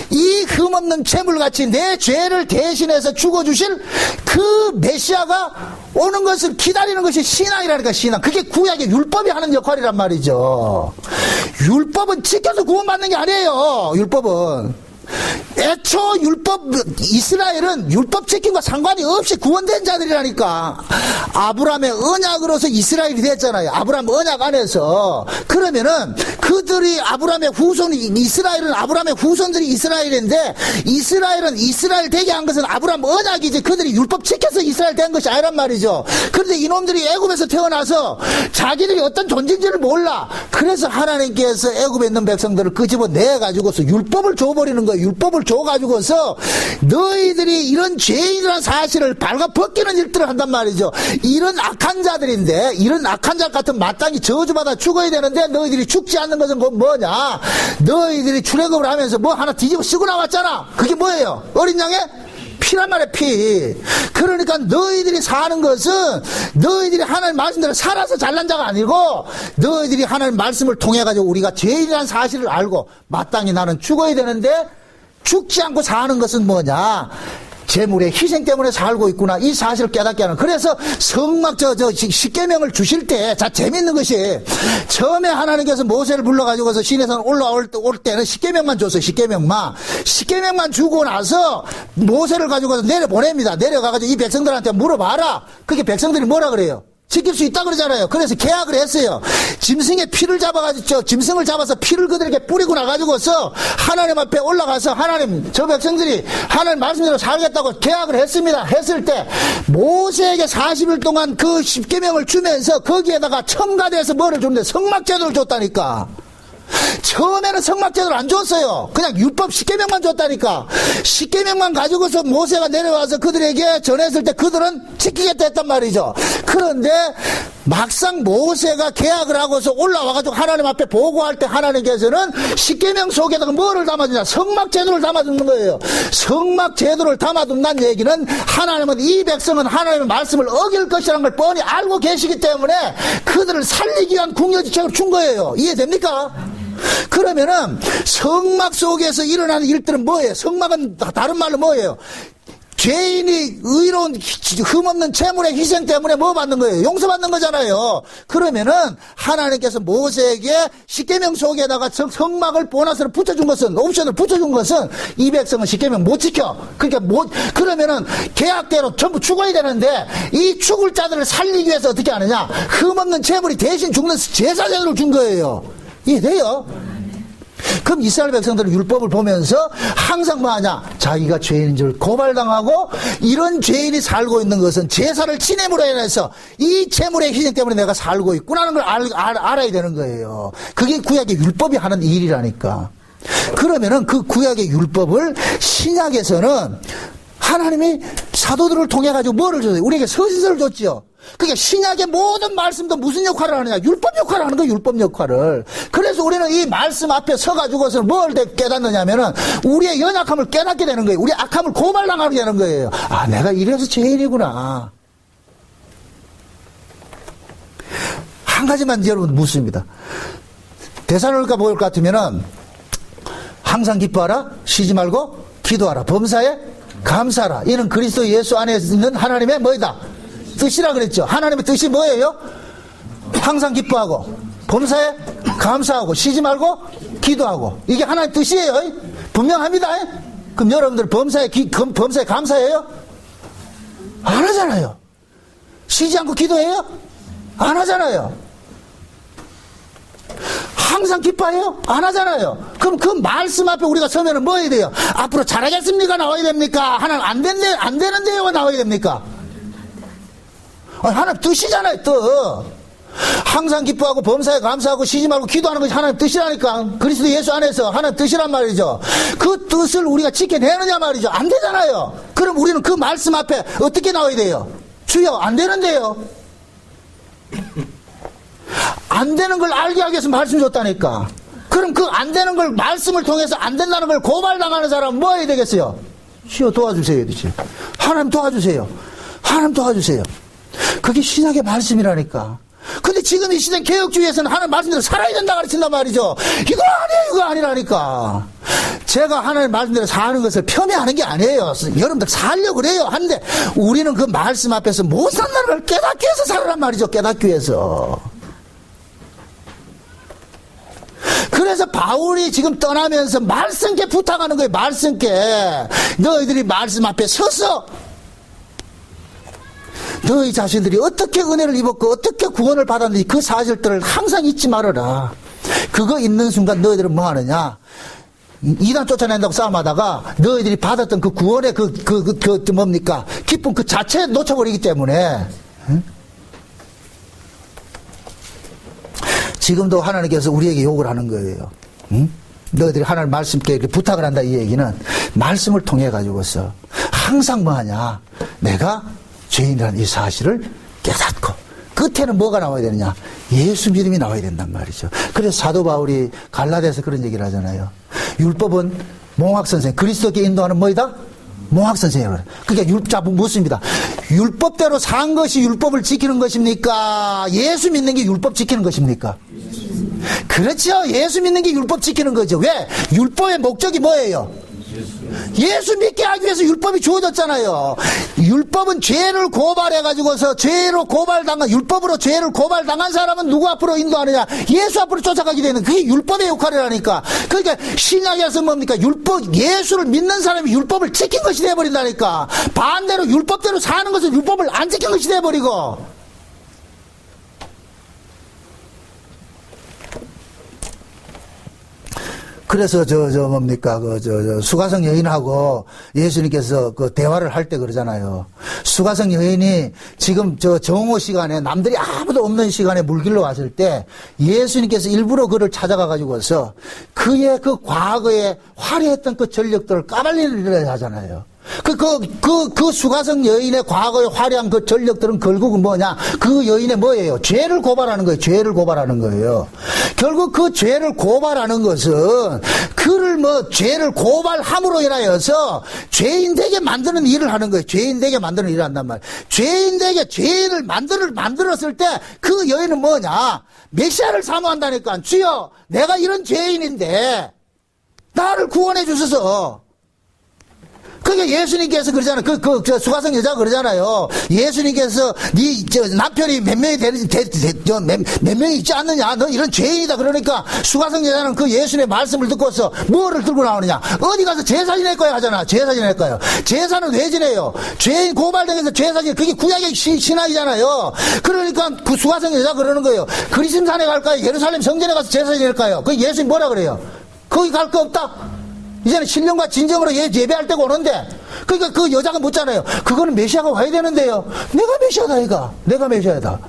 이 흠없는 재물같이 내 죄를 대신해서 죽어주실 그 메시아가 오는 것을 기다리는 것이 신앙이라니까. 신앙. 그게 구약의 율법이 하는 역할이란 말이죠. 율법은 지켜서 구원받는 게 아니에요. 율법은 애초 이스라엘은 율법 지킴과 상관이 없이 구원된 자들이라니까. 아브라함의 언약으로서 이스라엘이 됐잖아요. 아브라함 언약 안에서. 그러면은 그들이 아브라함의 이스라엘은 아브라함의 후손들이 이스라엘인데, 이스라엘은 이스라엘 되게 한 것은 아브라함 언약이지 그들이 율법 지켜서 이스라엘 된 것이 아니란 말이죠. 그런데 이놈들이 애굽에서 태어나서 자기들이 어떤 존재인지를 몰라. 그래서 하나님께서 애굽에 있는 백성들을 끄집어 내가지고서 율법을 줘버리는 거예요. 율법을 줘가지고서 너희들이 이런 죄인이라는 사실을 발가벗기는 일들을 한단 말이죠. 이런 악한 자들인데, 이런 악한 자 같은 마땅히 저주받아 죽어야 되는데 너희들이 죽지 않는 것은 그건 뭐냐? 너희들이 출애굽을 하면서 뭐 하나 뒤집어 쓰고 나왔잖아. 그게 뭐예요? 어린 양의 피란 말이야, 피. 그러니까 너희들이 사는 것은 너희들이 하나님 말씀대로 살아서 잘난 자가 아니고, 너희들이 하나님 말씀을 통해 가지고 우리가 죄인이라는 사실을 알고 마땅히 나는 죽어야 되는데 죽지 않고 사는 것은 뭐냐? 재물의 희생 때문에 살고 있구나. 이 사실을 깨닫게 하는. 그래서 성막 십계명을 주실 때, 재밌는 것이, 처음에 하나님께서 모세를 불러가지고서 시내산 올라올 때는 십계명만 줬어요. 십계명만 주고 나서 모세를 가지고서 내려보냅니다. 내려가가지고 이 백성들한테 물어봐라. 그게 백성들이 뭐라 그래요? 지킬 수 있다 그러잖아요. 그래서 계약을 했어요. 짐승의 피를 잡아가지고, 짐승을 잡아서 피를 그들에게 뿌리고 나가지고서 하나님 앞에 올라가서, 하나님, 저 백성들이 하나님 말씀대로 살겠다고 계약을 했습니다. 했을 때 모세에게 40일 동안 그 십계명을 주면서 거기에다가 첨가돼서 뭐를 줬는데 성막제도를 줬다니까. 처음에는 성막제도를 안 줬어요. 그냥 율법 십계명만 줬다니까. 십계명만 가지고서 모세가 내려와서 그들에게 전했을 때 그들은 지키겠다 했단 말이죠. 그런데 막상 모세가 계약을 하고서 올라와가지고 하나님 앞에 보고할 때 하나님께서는 십계명 속에다가 뭐를 담아주냐? 성막제도를 담아주는 거예요. 성막제도를 담아둔다는 얘기는 하나님은 이 백성은 하나님의 말씀을 어길 것이라는 걸 뻔히 알고 계시기 때문에 그들을 살리기 위한 궁여지책을 준 거예요. 이해됩니까? 그러면은 성막 속에서 일어나는 일들은 뭐예요? 성막은 다른 말로 뭐예요? 죄인이 의로운 흠없는 재물의 희생 때문에 뭐 받는 거예요? 용서받는 거잖아요. 그러면은 하나님께서 모세에게 십계명 속에다가 성막을 보너스를 붙여준 것은, 옵션을 붙여준 것은 이 백성은 십계명 못 지켜. 그러니까 그러면은 계약대로 전부 죽어야 되는데 이 죽을 자들을 살리기 위해서 어떻게 하느냐? 흠없는 재물이 대신 죽는 제사제도를 준 거예요. 이해돼요? 그럼 이스라엘 백성들은 율법을 보면서 항상 뭐 하냐? 자기가 죄인인 줄 고발당하고 이런 죄인이 살고 있는 것은 제사를 지냄으로 인해서 이 재물의 희생 때문에 내가 살고 있구나는 걸 알아야 되는 거예요. 그게 구약의 율법이 하는 일이라니까. 그러면은 그 구약의 율법을 신약에서는 하나님이 사도들을 통해 가지고 뭐를 줬어요? 우리에게 서신서를 줬지요. 그러니까 신약의 모든 말씀도 무슨 역할을 하느냐? 율법 역할을 하는 거예요. 율법 역할을. 그래서 우리는 이 말씀 앞에 서가지고서 뭘 깨닫느냐면은 우리의 연약함을 깨닫게 되는 거예요. 우리의 악함을 고발당하게 되는 거예요. 아, 내가 이래서 죄인이구나. 한 가지만 여러분 묻습니다. 데살로니가 뭘 같으면은 항상 기뻐하라, 쉬지 말고 기도하라, 범사에 감사하라. 이는 그리스도 예수 안에 있는 하나님의 뭐이다? 뜻이라 그랬죠. 하나님의 뜻이 뭐예요? 항상 기뻐하고 범사에 감사하고 쉬지 말고 기도하고. 이게 하나님의 뜻이에요. 분명합니다. 그럼 여러분들 범사에 감사해요? 안 하잖아요. 쉬지 않고 기도해요? 안 하잖아요. 항상 기뻐해요? 안 하잖아요. 그럼 그 말씀 앞에 우리가 서면은 뭐 해야 돼요? 앞으로 잘하겠습니까? 나와야 됩니까? 하나님 안 되는데요가 나와야 됩니까? 하나님 뜻이잖아요. 뜻. 항상 기뻐하고 범사에 감사하고 쉬지 말고 기도하는 것이 하나님 뜻이라니까. 그리스도 예수 안에서 하나님 뜻이란 말이죠. 그 뜻을 우리가 지켜내느냐 말이죠. 안 되잖아요. 그럼 우리는 그 말씀 앞에 어떻게 나와야 돼요? 주여, 안 되는데요. 안 되는 걸 알게 하기 위해서 말씀 줬다니까. 그럼 그 안 되는 걸 말씀을 통해서 안 된다는 걸 고발당하는 사람은 뭐 해야 되겠어요? 주여 도와주세요. 그렇지? 하나님 도와주세요. 하나님 도와주세요. 그게 신약의 말씀이라니까. 근데 지금 이 시대 개혁주의에서는 하나님 말씀대로 살아야 된다 가르친단 말이죠. 이거 아니에요. 이거 아니라니까. 제가 하나님 말씀대로 사는 것을 폄훼하는 게 아니에요. 여러분들 살려고 그래요. 하는데 우리는 그 말씀 앞에서 못 산다는 걸 깨닫기 위해서 살으란 말이죠. 깨닫기 위해서. 그래서 바울이 지금 떠나면서 말씀께 부탁하는 거예요. 말씀께. 너희들이 말씀 앞에 서서 너희 자신들이 어떻게 은혜를 입었고 어떻게 구원을 받았는지 그 사실들을 항상 잊지 말아라. 그거 있는 순간 너희들은 뭐 하느냐? 이단 쫓아낸다고 싸움하다가 너희들이 받았던 그 구원의 뭡니까? 기쁨 그 자체에 놓쳐버리기 때문에. 응? 지금도 하나님께서 우리에게 욕을 하는 거예요. 응? 너희들이 하나님 말씀께 이렇게 부탁을 한다 이 얘기는 말씀을 통해 가지고서 항상 뭐 하냐? 내가 죄인이라는 이 사실을 깨닫고 끝에는 뭐가 나와야 되느냐? 예수 믿음이 나와야 된단 말이죠. 그래서 사도 바울이 갈라디아서 그런 얘기를 하잖아요. 율법은 몽학선생, 그리스도께 인도하는 뭐이다? 몽학선생이라고. 그러니까 율법 묻습니다. 율법대로 산 것이 율법을 지키는 것입니까? 예수 믿는 게 율법 지키는 것입니까? 그렇죠. 예수 믿는 게 율법 지키는 거죠. 왜? 율법의 목적이 뭐예요? 예수 믿게 하기 위해서 율법이 주어졌잖아요. 율법은 죄를 고발해가지고서 율법으로 죄를 고발당한 사람은 누구 앞으로 인도하느냐? 예수 앞으로 쫓아가게 되는 그게 율법의 역할이라니까. 그러니까 신약에서 뭡니까? 예수를 믿는 사람이 율법을 지킨 것이 되어버린다니까. 반대로 율법대로 사는 것은 율법을 안 지킨 것이 되어버리고. 그래서 뭡니까 수가성 여인하고 예수님께서 그 대화를 할 때 그러잖아요. 수가성 여인이 지금 정오 시간에 남들이 아무도 없는 시간에 물길로 왔을 때 예수님께서 일부러 그를 찾아가 가지고서 그의 그 과거에 화려했던 그 전력들을 까발리려 하잖아요. 그 수가성 여인의 과거의 화려한 그 전력들은 결국은 뭐냐? 그 여인의 뭐예요? 죄를 고발하는 거예요. 죄를 고발하는 거예요. 결국 그 죄를 고발하는 것은 그를 죄를 고발함으로 인하여서 죄인 되게 만드는 일을 하는 거예요. 죄인 되게 만드는 일을 한단 말이에요. 죄인 되게 죄인을 만들었을 때 그 여인은 뭐냐? 메시아를 사모한다니까. 주여, 내가 이런 죄인인데 나를 구원해 주소서. 그게 예수님께서 그러잖아요. 저 수가성 여자가 그러잖아요. 예수님께서 남편이 몇 명이 있지 않느냐? 너 이런 죄인이다. 그러니까 수가성 여자는 그 예수님의 말씀을 듣고서 뭐를 들고 나오느냐? 어디 가서 제사 지낼 거야 하잖아. 제사 지낼 거예요. 제사는 왜 지내요? 죄인 고발당해서 제사 지내. 그게 구약의 신앙이잖아요. 그러니까 그 수가성 여자가 그러는 거예요. 그리심산에 갈까요? 예루살렘 성전에 가서 제사 지낼까요? 그 예수님 뭐라 그래요? 거기 갈 거 없다? 이제는 신령과 진정으로 예배할 때가 오는데, 그러니까 그 여자가 묻잖아요. 그거는 메시아가 와야 되는데요. 내가 메시아다, 이가. 내가 메시아다.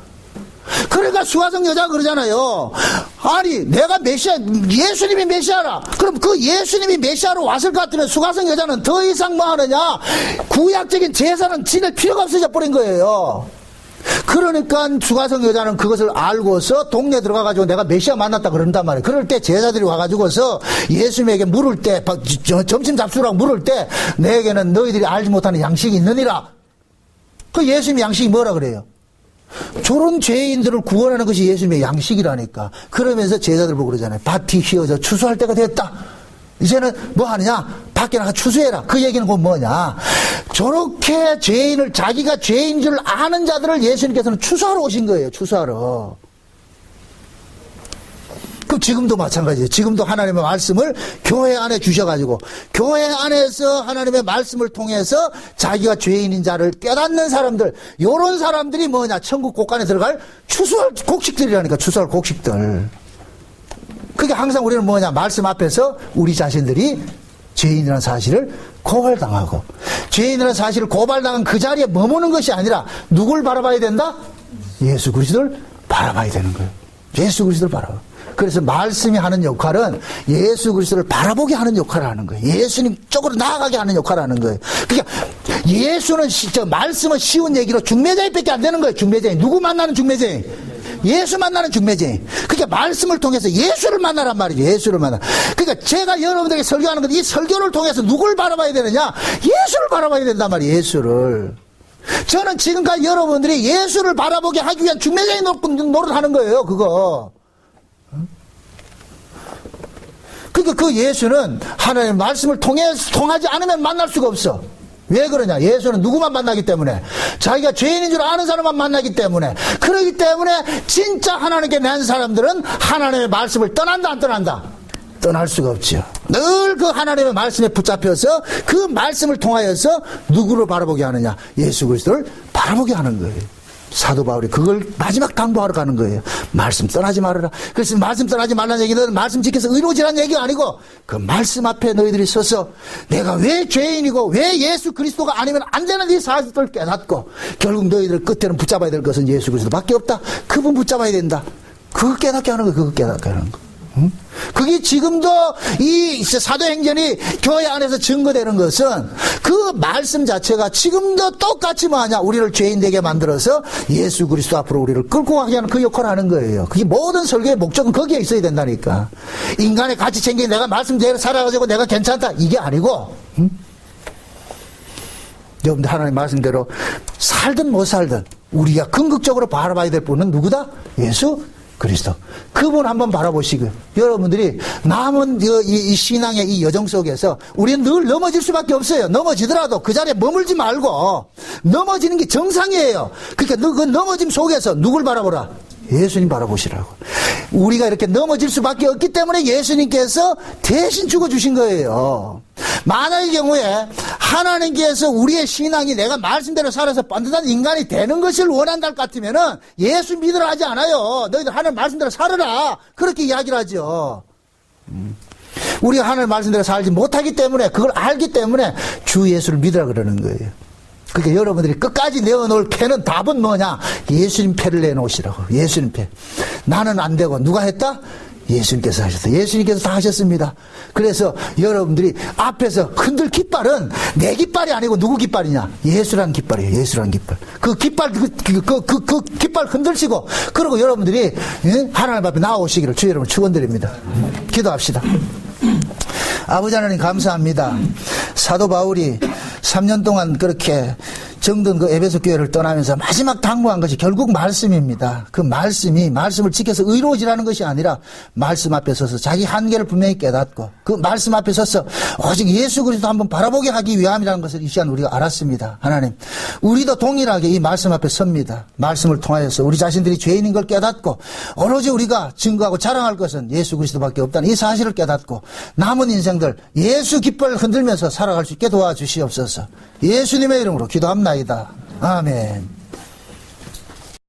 그러니까 수가성 여자가 그러잖아요. 아니, 내가 메시아, 예수님이 메시아라. 그럼 그 예수님이 메시아로 왔을 것 같으면 수가성 여자는 더 이상 뭐 하느냐? 구약적인 제사는 지낼 필요가 없어져 버린 거예요. 그러니까 수가성 여자는 그것을 알고서 동네 들어가가지고 내가 메시아 만났다 그런단 말이에요. 그럴 때 제자들이 와가지고서 예수님에게 물을 때, 점심 잡수라고 물을 때, 내게는 너희들이 알지 못하는 양식이 있느니라. 그 예수님의 양식이 뭐라 그래요? 저런 죄인들을 구원하는 것이 예수님의 양식이라니까. 그러면서 제자들 보고 그러잖아요. 밭이 휘어져 추수할 때가 됐다. 이제는 뭐 하느냐? 밖에 나가 추수해라. 그 얘기는 곧 뭐냐? 저렇게 죄인을, 자기가 죄인 줄 아는 자들을 예수님께서는 추수하러 오신 거예요. 추수하러. 그럼 지금도 마찬가지예요. 지금도 하나님의 말씀을 교회 안에 주셔가지고, 교회 안에서 하나님의 말씀을 통해서 자기가 죄인인 자를 깨닫는 사람들, 요런 사람들이 뭐냐? 천국 곳간에 들어갈 추수할 곡식들이라니까. 추수할 곡식들. 그게 항상 우리는 뭐냐? 말씀 앞에서 우리 자신들이 죄인이라는 사실을 고발당하고, 죄인이라는 사실을 고발당한 그 자리에 머무는 것이 아니라 누굴 바라봐야 된다? 예수 그리스도를 바라봐야 되는 거예요. 예수 그리스도를 바라봐. 그래서 말씀이 하는 역할은 예수 그리스도를 바라보게 하는 역할을 하는 거예요. 예수님 쪽으로 나아가게 하는 역할을 하는 거예요. 그러니까 예수는 말씀은 쉬운 얘기로 중매자인밖에 안 되는 거예요. 중매자인. 누구 만나는 중매자인? 예수 만나는 중매자인. 그러니까 말씀을 통해서 예수를 만나란 말이죠. 예수를 만나. 그러니까 제가 여러분들에게 설교하는 건 이 설교를 통해서 누굴 바라봐야 되느냐? 예수를 바라봐야 된단 말이에요. 예수를. 저는 지금까지 여러분들이 예수를 바라보게 하기 위한 중매자인 노릇하는 거예요. 그거. 그러니까 그 예수는 하나님의 말씀을 통하지 않으면 만날 수가 없어. 왜 그러냐? 예수는 누구만 만나기 때문에, 자기가 죄인인 줄 아는 사람만 만나기 때문에, 그러기 때문에 진짜 하나님께 낸 사람들은 하나님의 말씀을 떠난다 안 떠난다? 떠날 수가 없죠. 늘 그 하나님의 말씀에 붙잡혀서 그 말씀을 통하여서 누구를 바라보게 하느냐? 예수 그리스도를 바라보게 하는 거예요. 사도 바울이 그걸 마지막 당부하러 가는 거예요. 말씀 떠나지 말아라. 그래서 말씀 떠나지 말라는 얘기는 말씀 지켜서 의로지라는 얘기가 아니고, 그 말씀 앞에 너희들이 서서 내가 왜 죄인이고 왜 예수 그리스도가 아니면 안 되는 이 사실을 깨닫고, 결국 너희들 끝에는 붙잡아야 될 것은 예수 그리스도밖에 없다. 그분 붙잡아야 된다. 그거 깨닫게 하는 거예요. 그거 깨닫게 하는 거. 그게 지금도 이 사도행전이 교회 안에서 증거되는 것은 그 말씀 자체가 지금도 똑같이 뭐하냐? 우리를 죄인 되게 만들어서 예수 그리스도 앞으로 우리를 끌고 가게 하는 그 역할을 하는 거예요. 그게 모든 설교의 목적은 거기에 있어야 된다니까. 인간의 가치 챙기기, 내가 말씀대로 살아가지고 내가 괜찮다, 이게 아니고, 여러분들 하나님 말씀대로 살든 못 살든 우리가 궁극적으로 바라봐야 될 분은 누구다? 예수 그리스도. 그분 한번 바라보시고, 여러분들이 남은 이 신앙의 이 여정 속에서 우리는 늘 넘어질 수밖에 없어요. 넘어지더라도 그 자리에 머물지 말고, 넘어지는 게 정상이에요. 그러니까 그 넘어짐 속에서 누굴 바라보라? 예수님 바라보시라고. 우리가 이렇게 넘어질 수밖에 없기 때문에 예수님께서 대신 죽어주신 거예요. 만약의 경우에 하나님께서 우리의 신앙이 내가 말씀대로 살아서 반듯한 인간이 되는 것을 원한다 같으면은 예수 믿으라 하지 않아요. 너희들 하나님 말씀대로 살아라, 그렇게 이야기를 하죠. 우리가 하나님 말씀대로 살지 못하기 때문에, 그걸 알기 때문에 주 예수를 믿으라 그러는 거예요. 그러니까 여러분들이 끝까지 내어놓을 패는 답은 뭐냐? 예수님 패를 내놓으시라고. 예수님 패. 나는 안 되고 누가 했다? 예수님께서 하셨어요. 예수님께서 다 하셨습니다. 그래서 여러분들이 앞에서 흔들 깃발은 내 깃발이 아니고 누구 깃발이냐? 예수라는 깃발이에요. 예수라는 깃발. 그 깃발, 그 깃발 흔들시고, 그리고 여러분들이, 예? 하나님 앞에 나오시기를 주의 이름으로 축원드립니다. 기도합시다. 아버지 하나님 감사합니다. 사도 바울이 3년 동안 그렇게 정든 그 에베소 교회를 떠나면서 마지막 당부한 것이 결국 말씀입니다. 그 말씀을 지켜서 의로워지라는 것이 아니라 말씀 앞에 서서 자기 한계를 분명히 깨닫고 그 말씀 앞에 서서 오직 예수 그리스도 한번 바라보게 하기 위함이라는 것을 이 시간 우리가 알았습니다. 하나님, 우리도 동일하게 이 말씀 앞에 섭니다. 말씀을 통하여서 우리 자신들이 죄인인 걸 깨닫고 오로지 우리가 증거하고 자랑할 것은 예수 그리스도밖에 없다는 이 사실을 깨닫고 남은 인생들 예수 깃발을 흔들면서 살아갈 수 있게 도와주시옵소서. 예수님의 이름으로 기도합니다. 아멘.